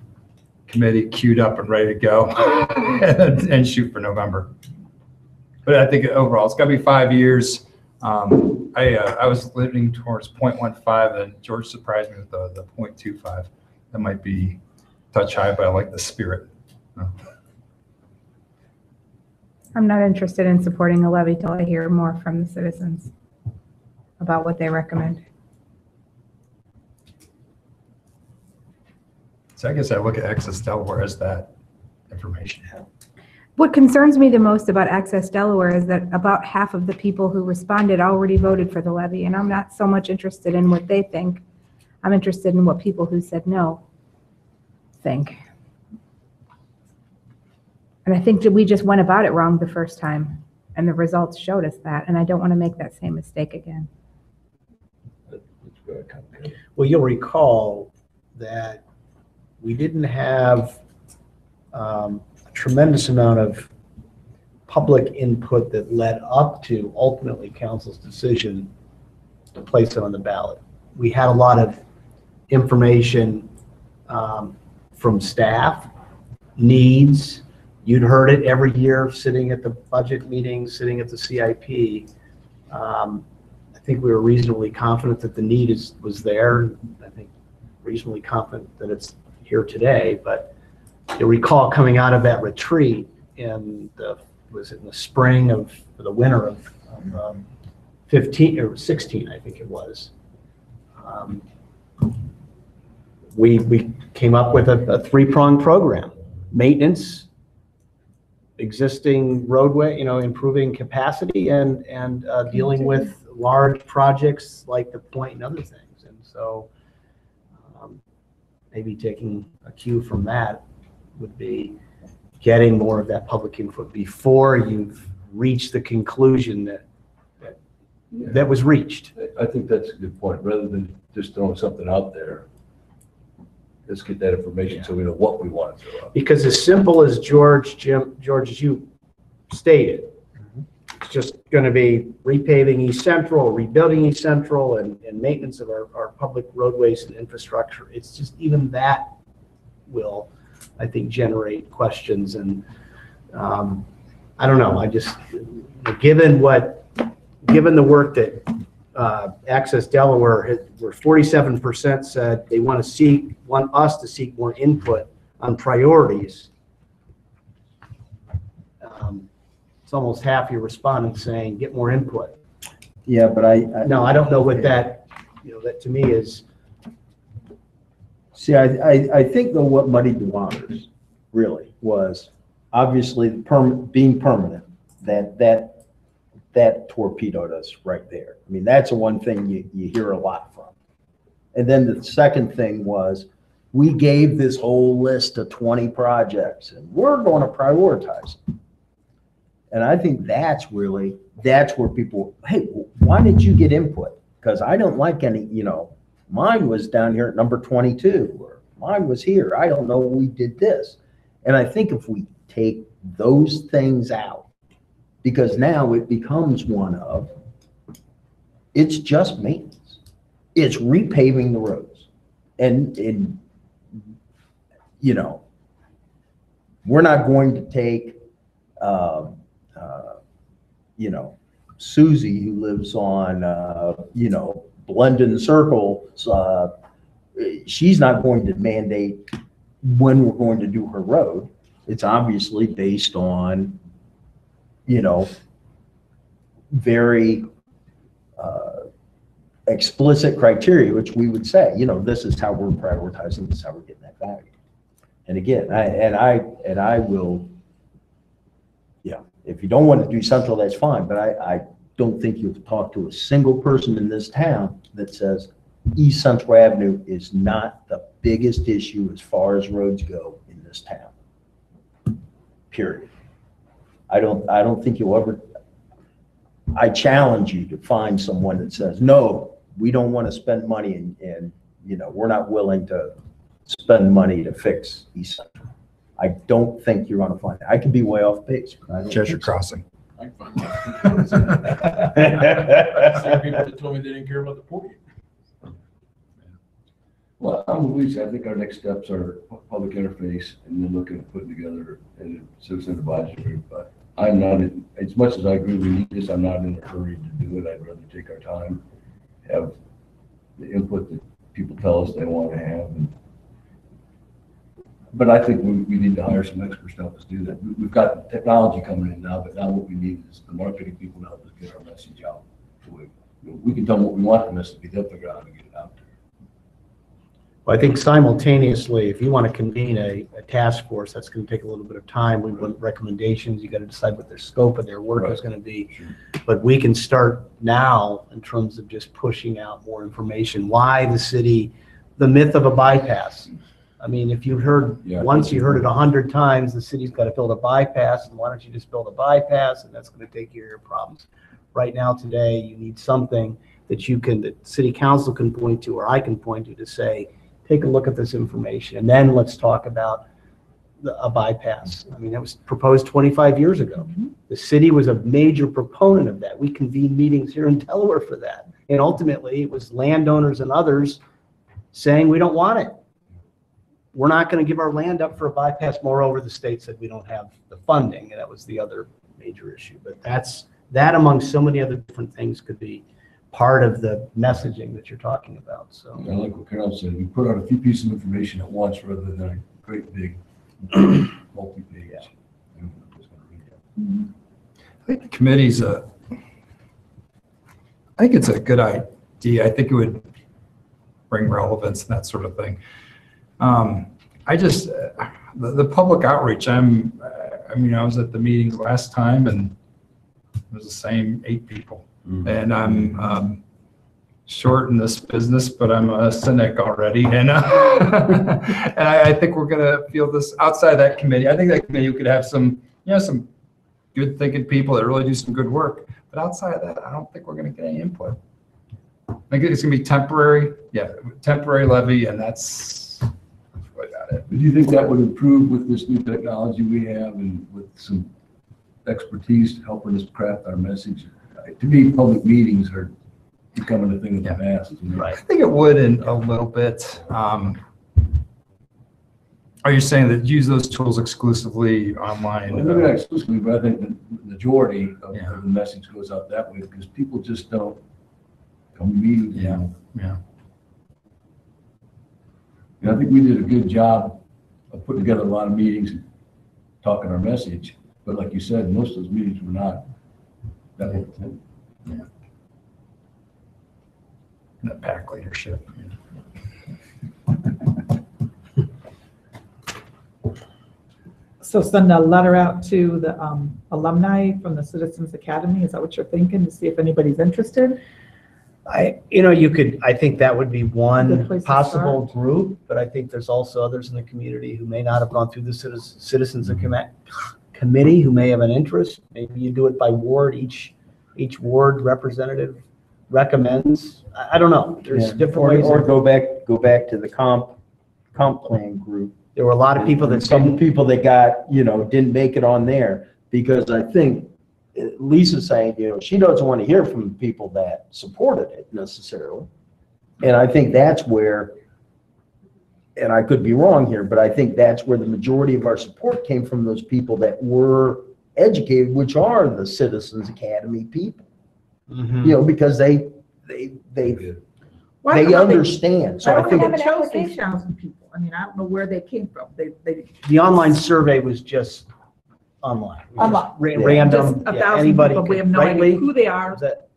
committee queued up and ready to go and shoot for November. But I think overall, it's got to be 5 years. I was leaning towards 0.15, and George surprised me with the 0.25. That might be a touch high, but I like the spirit. I'm not interested in supporting a levy till I hear more from the citizens about what they recommend. So I guess I look at Access Delaware as that information. What concerns me the most about Access Delaware is that about half of the people who responded already voted for the levy, and I'm not so much interested in what they think. I'm interested in what people who said no think. And I think that we just went about it wrong the first time, and the results showed us that, and I don't want to make that same mistake again. That's very complicated. Well, you'll recall that we didn't have a tremendous amount of public input that led up to ultimately council's decision to place it on the ballot. We had a lot of information from staff, needs. You'd heard it every year sitting at the budget meetings, sitting at the CIP. I think we were reasonably confident that the need was there. I think reasonably confident that it's here today, but you recall coming out of that retreat in the spring of the winter of 15 or 16, I think it was. We came up with a three-pronged program: maintenance, existing roadway, improving capacity, and dealing with large projects like the point and other things. And so maybe taking a cue from that would be getting more of that public input before you've reached the conclusion that was reached. I think that's a good point. Rather than just throwing something out there, let's get that information so we know what we want to throw out. Because as simple as George, as you stated, it's just going to be repaving East Central, rebuilding East Central, and maintenance of our public roadways and infrastructure. It's just even that will, I think, generate questions. And I don't know. I just, given the work that Access Delaware, where 47% said they want us to seek more input on priorities. It's almost half your respondents saying get more input. Yeah, but I don't know what that, that to me is. See, I think though what muddied the waters really was obviously being permanent, that torpedoed us right there. I mean, that's the one thing you hear a lot from. And then the second thing was we gave this whole list of 20 projects and we're going to prioritize them. And I think that's where people, hey, why did you get input? Because I don't like any, mine was down here at number 22 or mine was here. I don't know, we did this. And I think if we take those things out, because now it becomes one of, it's just maintenance. It's repaving the roads. And we're not going to take, Susie, who lives on, Blendon Circle, she's not going to mandate when we're going to do her road. It's obviously based on, very explicit criteria, which we would say, this is how we're prioritizing, this is how we're getting that value. And again, I will, if you don't want to do Central, that's fine, but I don't think you'll talk to a single person in this town that says East Central Avenue is not the biggest issue as far as roads go in this town, period. I don't think you'll ever, I challenge you to find someone that says, no, we don't want to spend money and we're not willing to spend money to fix East Central. I don't think you're going to find it. I could be way off base. Cheshire Crossing. I can find that. Some people that told me they didn't care about the point. Well, I'm with Lisa. I think our next steps are public interface and then looking at putting together a citizen advisory group. But I'm not, as much as I agree we need this, I'm not in a hurry to do it. I'd rather take our time, have the input that people tell us they want to have. But I think we need to hire some experts to help us do that. We've got technology coming in now, but now what we need is the marketing people to help us get our message out. So we can tell them what we want the message to be, they'll figure out how to get it out there. Well, I think simultaneously, if you want to convene a task force, that's going to take a little bit of time. We want recommendations. You got to decide what their scope of their work is going to be. Sure. But we can start now in terms of just pushing out more information. Why the city, the myth of a bypass. I mean, if you heard, Yeah. once you heard it 100 times, the city's got to build a bypass, and why don't you just build a bypass, and that's going to take care of your problems. Right now, today, you need something that city council can point to, or I can point to say, take a look at this information, and then let's talk about a bypass. I mean, that was proposed 25 years ago. The city was a major proponent of that. We convened meetings here in Delaware for that. And ultimately, it was landowners and others saying, we don't want it. We're not going to give our land up for a bypass. Moreover, the state said we don't have the funding, and that was the other major issue. But that among so many other different things could be part of the messaging that you're talking about. So I like what Carol said, we put out a few pieces of information at once rather than a great big multi-page. I'm just gonna read that. I think the committee's I think it's a good idea. I think it would bring relevance and that sort of thing. I just, the public outreach, I was at the meeting last time and it was the same 8 people. And I'm short in this business, but I'm a cynic already. And, and I think we're going to feel this outside that committee. I think that committee could have some good thinking people that really do some good work. But outside of that, I don't think we're going to get any input. I think it's going to be temporary. Yeah, temporary levy, and that's really about it. But do you think that would improve with this new technology we have and with some expertise helping us craft our message? To me, public meetings are becoming a thing of the past. I think it would in a little bit. Are you saying that use those tools exclusively online? Well, maybe not exclusively, but I think the majority of the message goes out that way because people just don't come to meetings. Yeah. And I think we did a good job of putting together a lot of meetings and talking our message. But like you said, most of those meetings were not that way. That PAC leadership. So send a letter out to the alumni from the Citizens Academy. Is that what you're thinking, to see if anybody's interested? I think that would be Good one place to possible group, but I think there's also others in the community who may not have gone through the Citizens Committee who may have an interest. Maybe you do it by ward, each ward representative recommends. I don't know. There's different ways. Or go back to the comp plan group. There were a lot of people that Some people that got, didn't make it on there because I think Lisa's saying, she doesn't want to hear from the people that supported it necessarily. And I think that's where, and I could be wrong here, but I think that's where the majority of our support came from, those people that were educated, which are the Citizens Academy people. Because they understand. So I think They chose these thousand people. I mean, I don't know where they came from. the online survey was just online. It was just random. Just 1,000 anybody people. We have could- no right, idea Lee? who they are. Was that-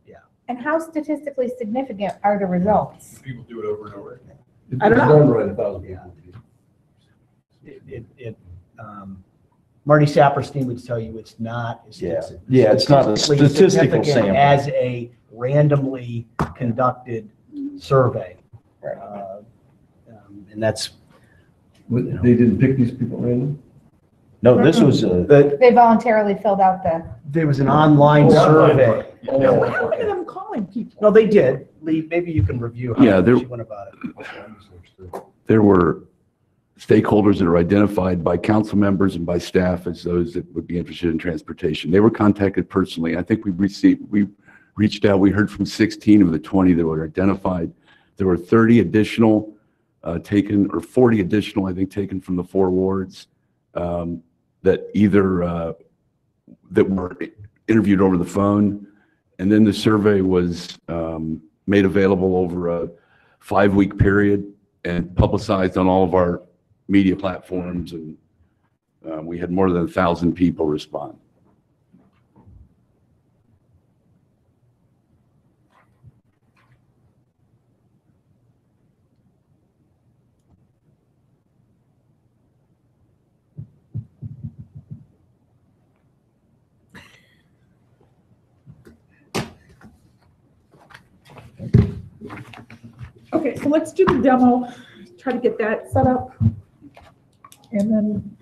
And how statistically significant are the results? People do it over and over. I don't know. It's done right 1,000 people. Marty Saperstein would tell you it's not. it's not a statistically statistical significant sample. as a randomly conducted survey. Right. And that's, They didn't pick these people random? No, this was They voluntarily filled out there was an online survey. No, look at them calling people. No, they did. Lee, maybe you can review how she went about it. There were stakeholders that are identified by council members and by staff as those that would be interested in transportation. They were contacted personally. I think we reached out, we heard from 16 of the 20 that were identified. There were 30 additional taken, or 40 additional, I think, taken from the 4 wards that either that were interviewed over the phone. And then the survey was made available over a 5-week period and publicized on all of our media platforms, and we had more than 1,000 people respond. Okay, so let's do the demo, try to get that set up. And then,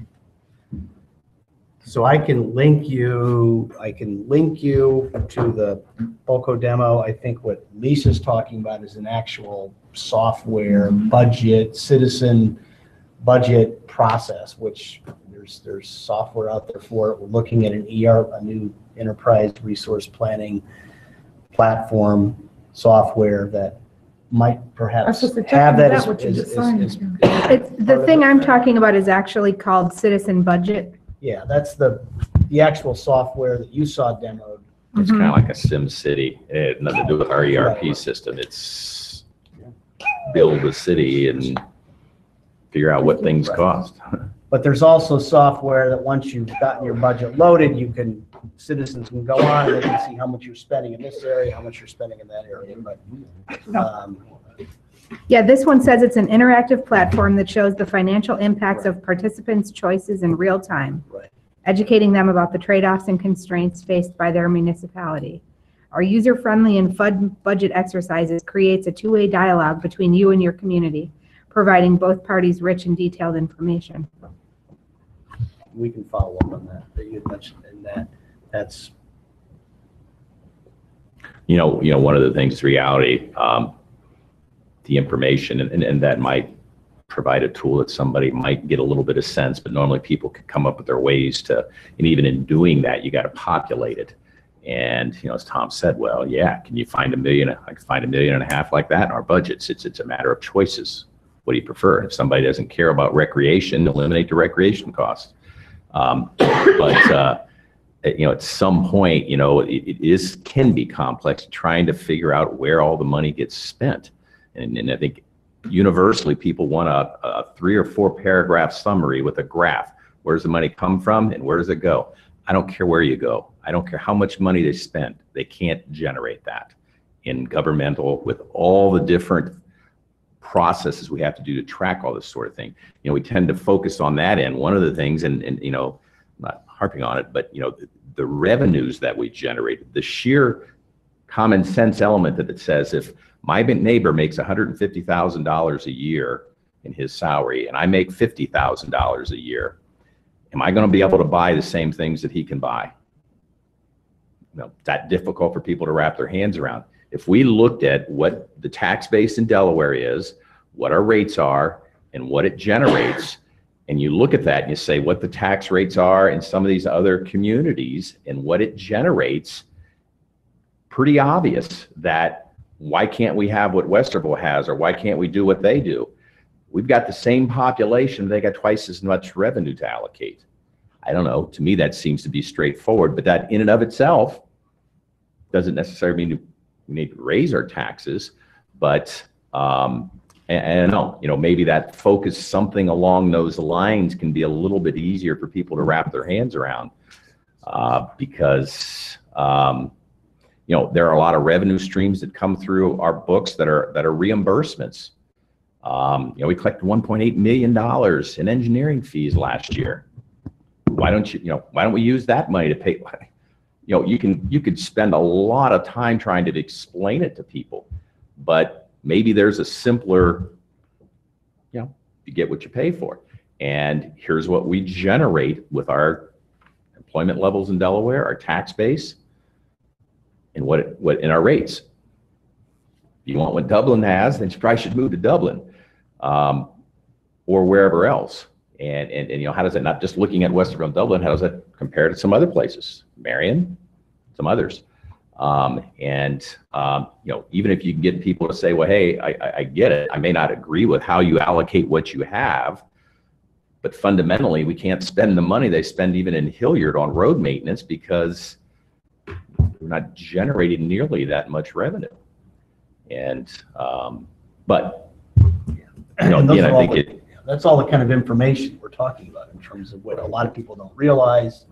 So I can link you to the BOCO demo. I think what Lisa's talking about is an actual software budget, citizen budget process, which there's software out there for it. We're looking at a new enterprise resource planning platform software that might perhaps was just have that as, what you just as- signed. as- It's, the thing I'm talking about is actually called Citizen Budget. yeah, that's the actual software that you saw demoed. It's kind of like a Sim City. It had nothing to do with our ERP system. It's build a city and figure out what things cost. But there's also software that once you've gotten your budget loaded, citizens can go on and they can see how much you're spending in this area, how much you're spending in that area. But, Yeah, this one says it's an interactive platform that shows the financial impacts of participants' choices in real time, right. educating them about the trade-offs and constraints faced by their municipality. Our user-friendly and fun budget exercises creates a two-way dialogue between you and your community, providing both parties rich and detailed information. We can follow up on that you had mentioned, and that's. One of the things, reality, the information, and that might provide a tool that somebody might get a little bit of sense, but normally people can come up with their ways to, and even in doing that, you got to populate it. And, as Tom said, well, yeah, can you find $1 million? I can find $1.5 million like that in our budgets. It's a matter of choices. What do you prefer? If somebody doesn't care about recreation, eliminate the recreation cost. At some point, it can be complex trying to figure out where all the money gets spent. And I think universally people want a 3 or 4 paragraph summary with a graph. Where does the money come from and where does it go? I don't care where you go. I don't care how much money they spend. They can't generate that in governmental with all the different processes we have to do to track all this sort of thing. We tend to focus on that end. One of the things, and I'm not harping on it, but the revenues that we generate, the sheer common sense element that it says, if my neighbor makes $150,000 a year in his salary and I make $50,000 a year, am I going to be able to buy the same things that he can buy? That difficult for people to wrap their hands around. If we looked at what the tax base in Delaware is, what our rates are, and what it generates, and you look at that and you say what the tax rates are in some of these other communities and what it generates, pretty obvious that why can't we have what Westerville has, or why can't we do what they do? We've got the same population, they got twice as much revenue to allocate. I don't know, to me that seems to be straightforward, but that in and of itself doesn't necessarily mean we need to raise our taxes, but maybe that focus, something along those lines can be a little bit easier for people to wrap their hands around, because there are a lot of revenue streams that come through our books that are reimbursements. We collected $1.8 million in engineering fees last year. Why don't we use that money to pay? You could spend a lot of time trying to explain it to people, but maybe there's a simpler, you get what you pay for. And here's what we generate with our employment levels in Delaware, our tax base, and what in our rates. If you want what Dublin has, then you probably should move to Dublin, or wherever else. And how does it, not just looking at Westerville and Dublin, how does that compare to some other places? Marion, some others. Even if you can get people to say, well, hey, I get it. I may not agree with how you allocate what you have, but fundamentally we can't spend the money they spend even in Hilliard on road maintenance because we're not generating nearly that much revenue. That's all the kind of information we're talking about in terms of what a lot of people don't realize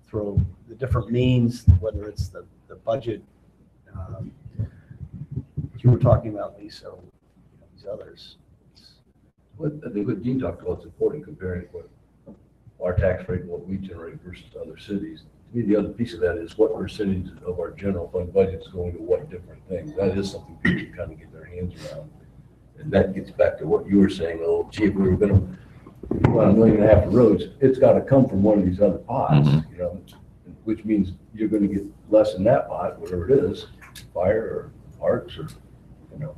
through the different means, whether it's the budget you were talking about, Lisa, these others. I think what Dean talked about is important, comparing what our tax rate and what we generate versus other cities. To me, the other piece of that is what percentage of our general fund budget is going to what different things. That is something people can kind of get their hands around. And that gets back to what you were saying, gee, if we were going to well, $1.5 million of roads, it's gotta come from one of these other pots, Mhm. you know, which means you're gonna get less in that pot, whatever it is, fire or parks or, you know.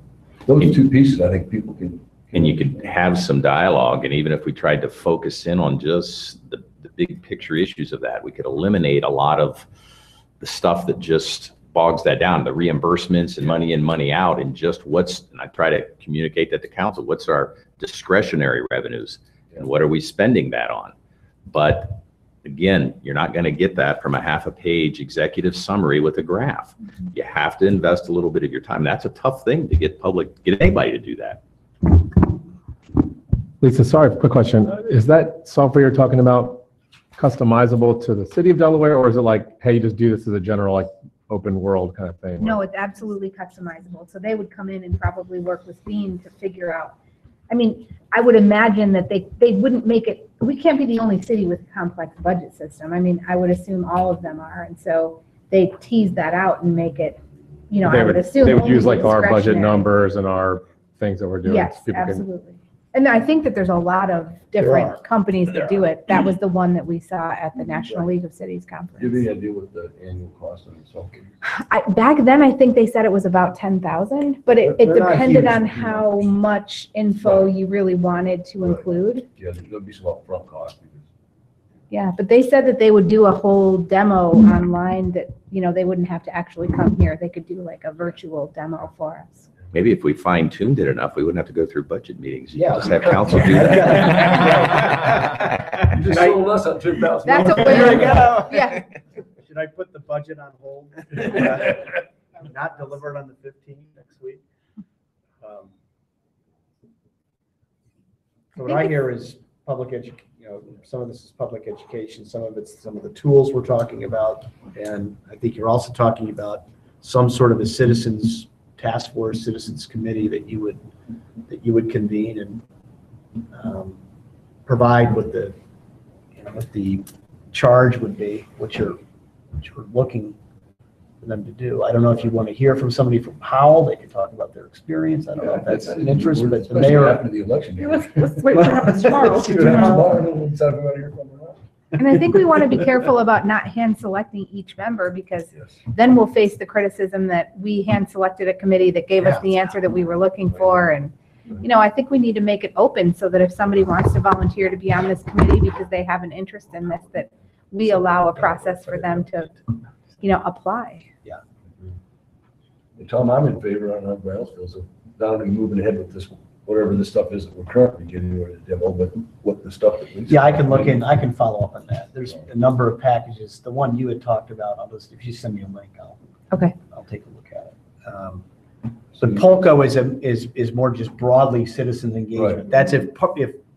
Those two pieces, I think people can. And you could have some dialogue, and even if we tried to focus in on just the big picture issues of that, we could eliminate a lot of the stuff that just bogs that down, the reimbursements and money in, money out, and just and I try to communicate that to council, what's our discretionary revenues and what are we spending that on? But again, you're not going to get that from a half a page executive summary with a graph. You have to invest a little bit of your time. That's a tough thing to get anybody to do that. Lisa, sorry, quick question. Is that software you're talking about customizable to the city of Delaware, or is it like, hey, you just do this as a general, like, open world kind of thing? No, it's absolutely customizable. So they would come in and probably work with Bean to figure out. I mean, I would imagine that they wouldn't make it, we can't be the only city with a complex budget system. I mean, I would assume all of them are. And so they tease that out and make it, you know, I would assume. They would only use like our budget discretionary. numbers and our things that we're doing. Yes, so people can- absolutely. And I think that there's a lot of are. different companies that do it. That was the one that we saw at the National League of Cities Do you have conference. any idea what the annual cost on the software? Back then, I think they said it was about 10,000, but it They're not depended huge. on how much info you really wanted to Right. include. Yeah, there'll be some upfront cost because. Yeah, but they said that they would do a whole demo online that, you know, they wouldn't have to actually come here. They could do like a virtual demo for us. Maybe if we fine-tuned it enough, we wouldn't have to go through budget meetings. You Yeah. Just have council do that. You just sold us on $2,000. That's a There you go. Yeah. Should I put the budget on hold? Not delivered on the 15th next week? What I hear is public some of this is public education, some of it's some of the tools we're talking about. And I think you're also talking about some sort of a citizens task force, citizens committee that you would convene and provide what the charge would be, what you're looking for them to do. I don't know if you want to hear from somebody from Powell. They can talk about their experience. I don't know if that's an interest, but the Especially mayor. after the election. Let's wait for what happens tomorrow. See what happens tomorrow, and then we'll decide if we want to hear from them or not. And I think we want to be careful about not hand selecting each member because Yes. then we'll face the criticism that we hand selected a committee that gave us the answer that we were looking for. And, you know, I think we need to make it open so that if somebody wants to volunteer to be on this committee because they have an interest in this, that we allow a process for them to, you know, apply. And Tom, I'm in favor, I don't know if everybody else feels, of not only moving ahead with this, whatever the stuff is that we're currently getting ready to demo, but what the stuff that we. Yeah, I can follow up on that. There's a number of packages. The one you had talked about, if you send me a link, I'll take a look at it. But Polko is more just broadly citizens engagement. Right. That's if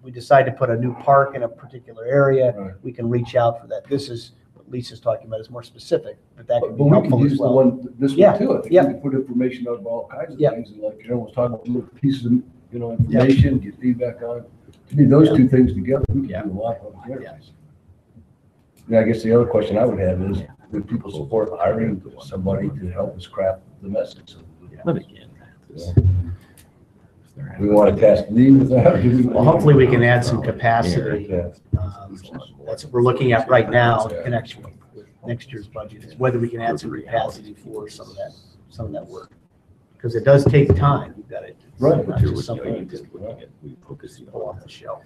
we decide to put a new park in a particular area, Right. we can reach out for that. This is what Lisa's talking about, is more specific, but that But can but be we can helpful use as the well. one, this Yeah, one too. I think yeah. we can put information out about all kinds of Yeah. things, and like, was talking about little pieces of, information, get feedback on. To me, those two things together, we can do a lot of other things. Yeah, I guess the other question I would have is, would people support hiring somebody to help us craft the message? We want to task Lee with that? Or do we- Well, hopefully we can add some capacity. Yeah. That's what we're looking at right now in connection with next year's budget, is whether we can add some capacity for some of that work. Because it does take time. You've got to. Right. Not just something you just pull off the shelf.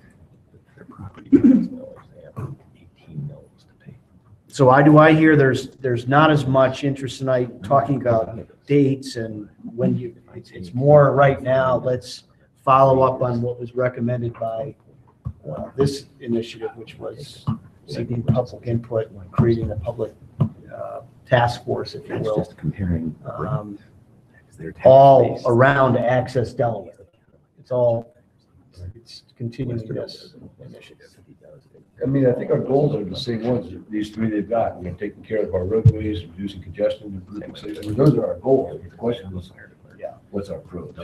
So I hear there's not as much interest tonight talking about dates and when it's more right now, let's follow up on what was recommended by this initiative, which was seeking public input, creating a public task force, if you It's will, just comparing. all around Access Delaware. It's continuing this initiative. I mean, I think our goals are the same ones, these three they've got, taking care of our roadways, reducing congestion, improving safety. Those are our goals. The question is, what's our approach?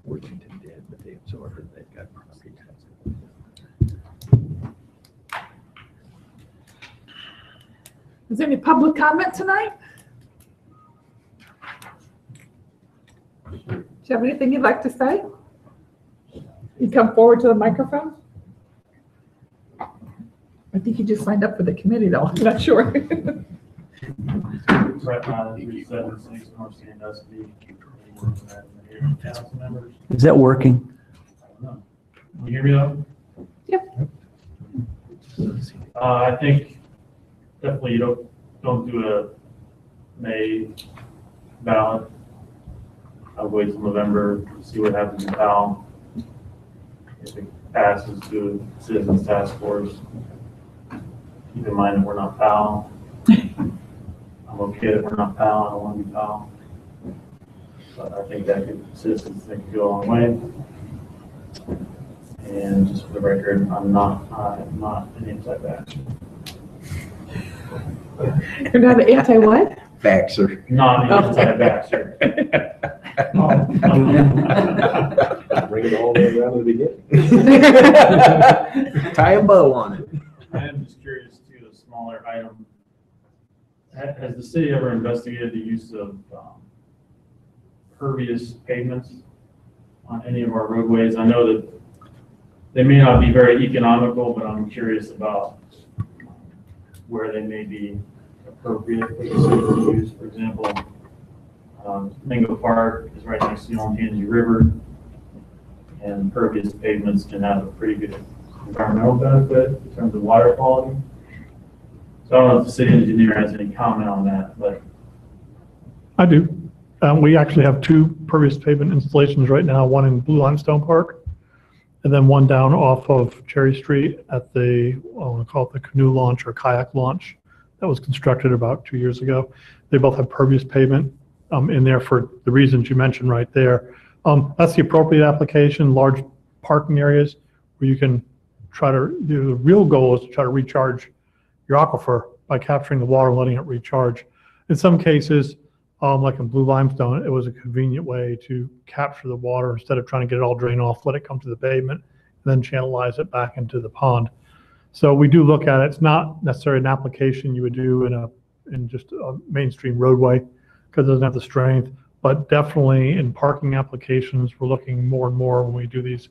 Worthington did, but they absorbed it. They've got property taxes. Is there any public comment tonight? Do you have anything you'd like to say? You come forward to the microphone? I think you just signed up for the committee though, I'm not sure. Brett Miles, 376 North Sandusky. Council members. Is that working? I don't know. Can you hear me though? Yep. I think definitely you don't do a May ballot. I'll wait till November to see what happens in Powell. If it passes to Citizens Task Force, keep in mind that we're not Powell. I'm okay if we're not Powell. I don't want to be Powell. But I think that citizens think could go a long way. And just for the record, I'm not an anti-vax. You're not an anti-what? Vaxxer. Not an anti-vaxxer. Bring it all the way around to the beginning. Tie a bow on it. I am just curious too, a smaller item. Has the city ever investigated the use of pervious pavements on any of our roadways? I know that they may not be very economical, but I'm curious about where they may be appropriate for the city to use. For example, Mingo Park is right next to the Olentangy River, and pervious pavements can have a pretty good environmental benefit in terms of water quality. So I don't know if the city engineer has any comment on that, but I do. We actually have 2 pervious pavement installations right now, one in Blue Limestone Park, and then one down off of Cherry Street at the, I want to call it the canoe launch or kayak launch that was constructed about 2 years ago. They both have pervious pavement in there for the reasons you mentioned right there. That's the appropriate application, large parking areas where you can try to, the real goal is to try to recharge your aquifer by capturing the water and letting it recharge. In some cases, like in Blue Limestone, it was a convenient way to capture the water instead of trying to get it all drained off, let it come to the pavement, and then channelize it back into the pond. So we do look at it. It's not necessarily an application you would do in just a mainstream roadway because it doesn't have the strength, but definitely in parking applications, we're looking more and more when we do these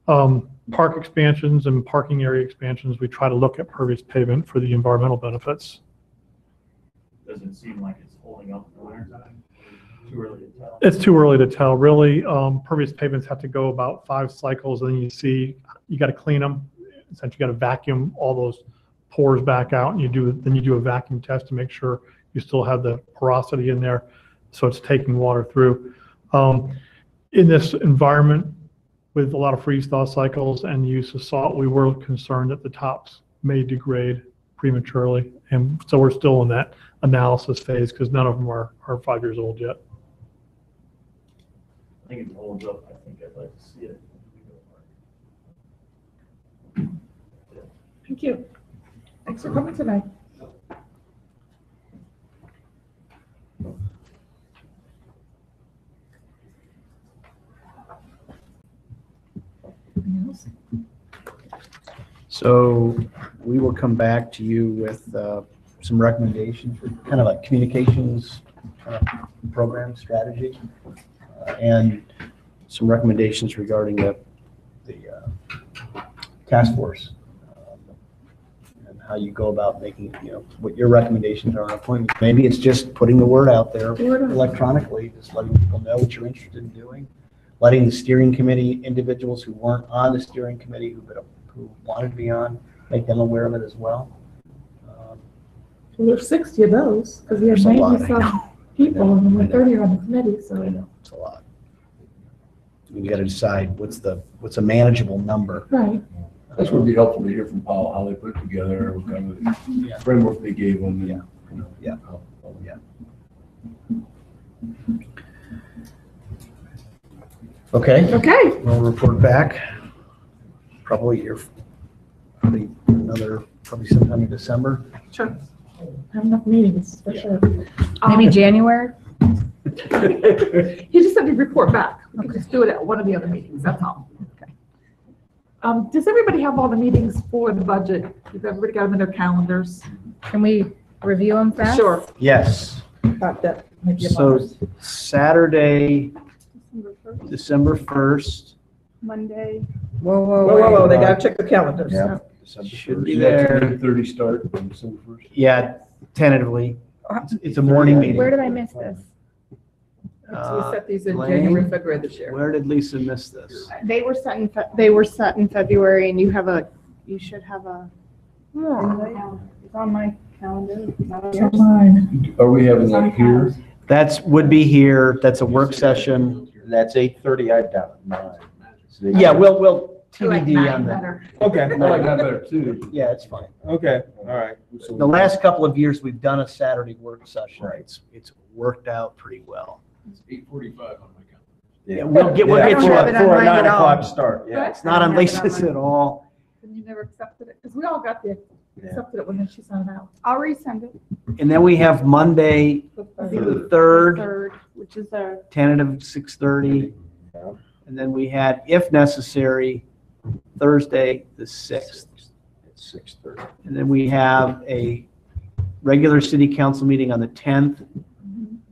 park expansions and parking area expansions, we try to look at pervious pavement for the environmental benefits. does it seem like it's holding up in the winter time? Too early to tell. It's too early to tell, really. Pervious pavements have to go about 5 cycles, and then you got to clean them. Essentially, you got to vacuum all those pores back out, and then you do a vacuum test to make sure you still have the porosity in there, so it's taking water through. In this environment, with a lot of freeze-thaw cycles and the use of salt, we were concerned that the tops may degrade prematurely, and so we're still in that analysis phase because none of them are 5 years old yet. I think it holds up. I think I'd like to see it. Thank you. Thanks for coming tonight. Anything else? So we will come back to you with some recommendations for kind of like communications program strategy and some recommendations regarding the task force and how you go about making, what your recommendations are on appointments. Maybe it's just putting the word out there electronically, just letting people know what you're interested in doing, letting the steering committee individuals who weren't on the steering committee who wanted to be on, make them aware of it as well. Well, there's 60 of those because we have There's a lot, 90 I know. some people and we're 30 on the committee, so. I know, it's a lot. You got to decide what's a manageable number. Right. That's what would be helpful to hear from Powell, how they put it together, what kind of framework they gave them. Yeah. Yeah. Okay, Okay. we'll report back. Probably sometime in December. Sure. Have enough meetings for sure. Maybe January? You just have to report back. We can just do it at one of the other meetings, that's all. Okay. Does everybody have all the meetings for the budget? Has everybody got them in their calendars? Can we review them fast? Sure. Yes. About that, maybe a So month. Saturday, December 1st, Monday. Whoa, they gotta check the calendars. Yeah. Should be Is that there. 9:30 start on December 1st? Yeah, tentatively. It's a morning meeting. Where did I miss this? So we set these in Blaine? January, February this year. Where did Lisa miss this? They were set in February, and you should have a. It's on my calendar. Not on yours. Are we having that here? Would be here. That's a work session. That's 8:30, I've got 9. So they- Yeah, we'll I like TBD nine on that. better. Okay, I like that better too. Yeah, it's fine. okay, all right. The last couple of years, we've done a Saturday work session. Right. It's worked out pretty well. It's 8:45 on my calendar. Yeah, we'll get Yeah, you for have it on for a mine 9 at all. o'clock start, yeah. It's not on Lisa's at all. And you never accepted it, because we all got accepted it when she sent it out. I'll resend it. And then we have Monday, The the third. 3rd, Third, which is a. tentative 6:30. Yeah. And then we had, if necessary, Thursday, the 6th. It's 6:30. And then we have a regular city council meeting on the 10th.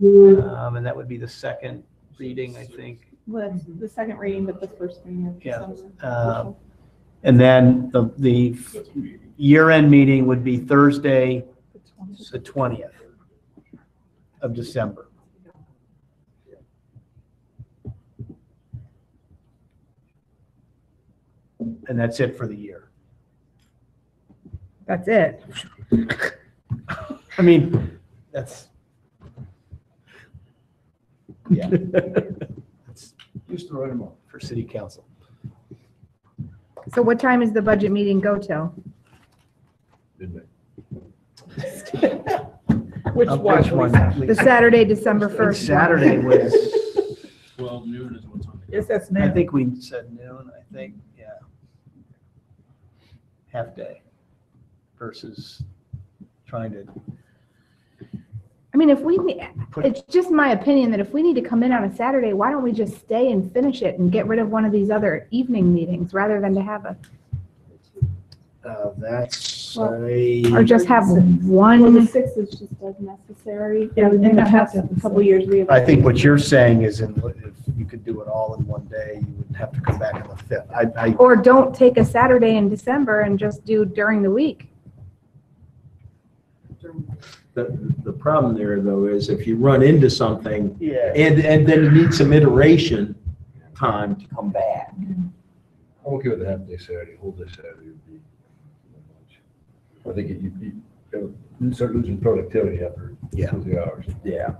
And that would be the second reading, I think. Well, that's the second reading, but the first reading of Yeah. December. And then the year-end meeting would be Thursday, the 20th of December. And that's it for the year. That's it. I mean, that's. Yeah. That's Used to write them up. for city council. So what time is the budget meeting go till? Didn't Which one? The Saturday, December 1st. Saturday was, 12 noon is what's on the. Yes, that's I now. think we said noon, I think, yeah. Half day versus trying to. I mean, it's just my opinion that if we need to come in on a Saturday, why don't we just stay and finish it and get rid of one of these other evening meetings rather than to have That's or just have one. Well, the 6th is just as necessary. Yeah, In the past couple years, we have. I think what you're saying is if you could do it all in one day, you wouldn't have to come back on the 5th. Or don't take a Saturday in December and just do during the week. The problem there, though, is if you run into something Yeah. and then you need some iteration time to come back. I'm okay with a half day Saturday, whole day Saturday would be. I think you start losing productivity after Yeah. 2 hours. Yeah.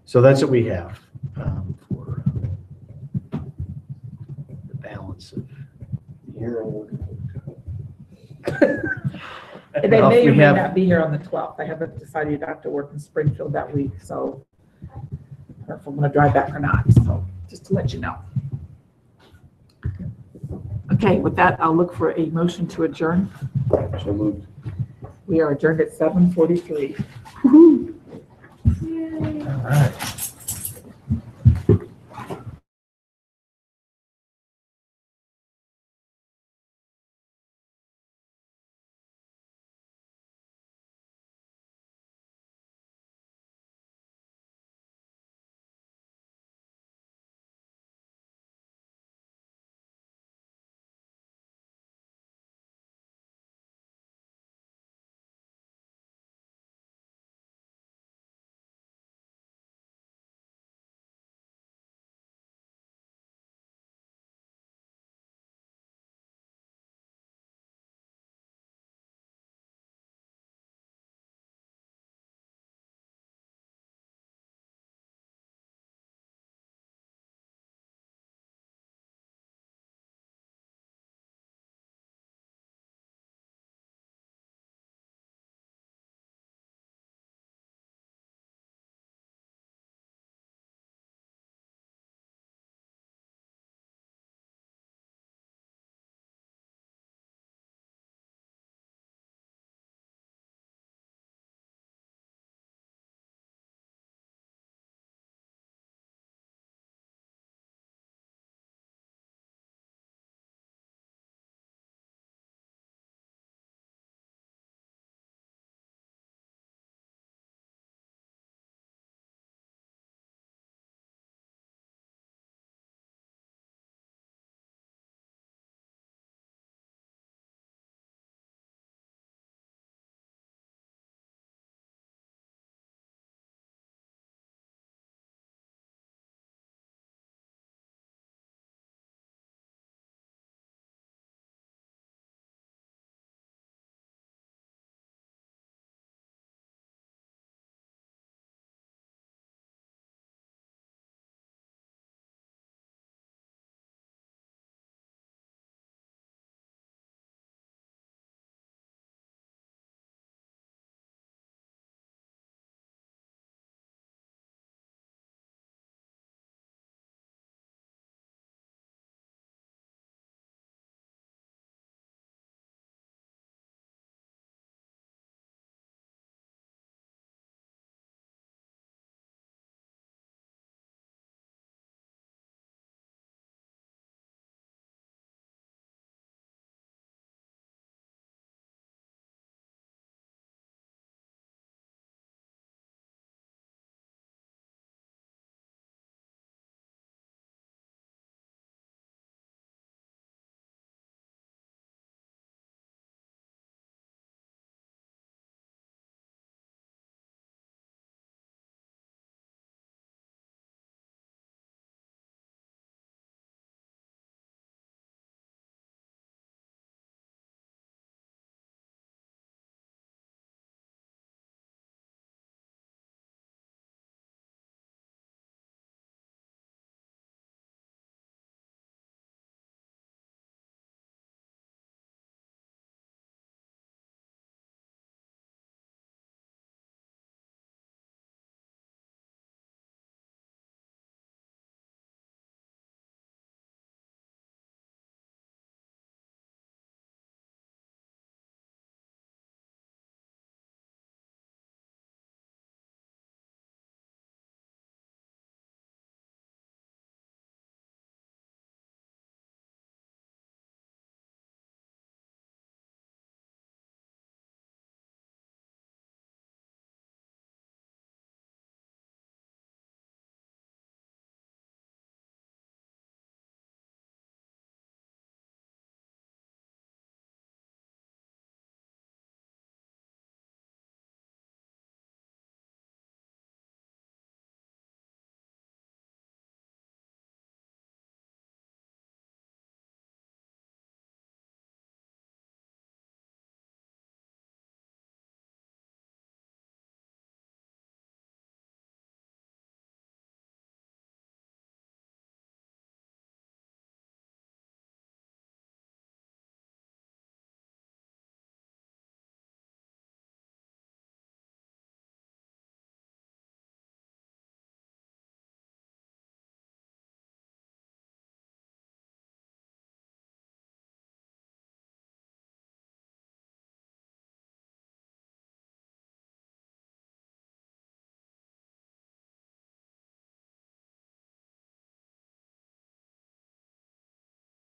So that's what we have for the balance of the year. They may or We may have- not be here on the 12th. I haven't decided not to work in Springfield that week, so I don't know if I'm gonna drive back or not, so just to let you know. Okay, with that, I'll look for a motion to adjourn. So moved. We are adjourned at 7:43. All right.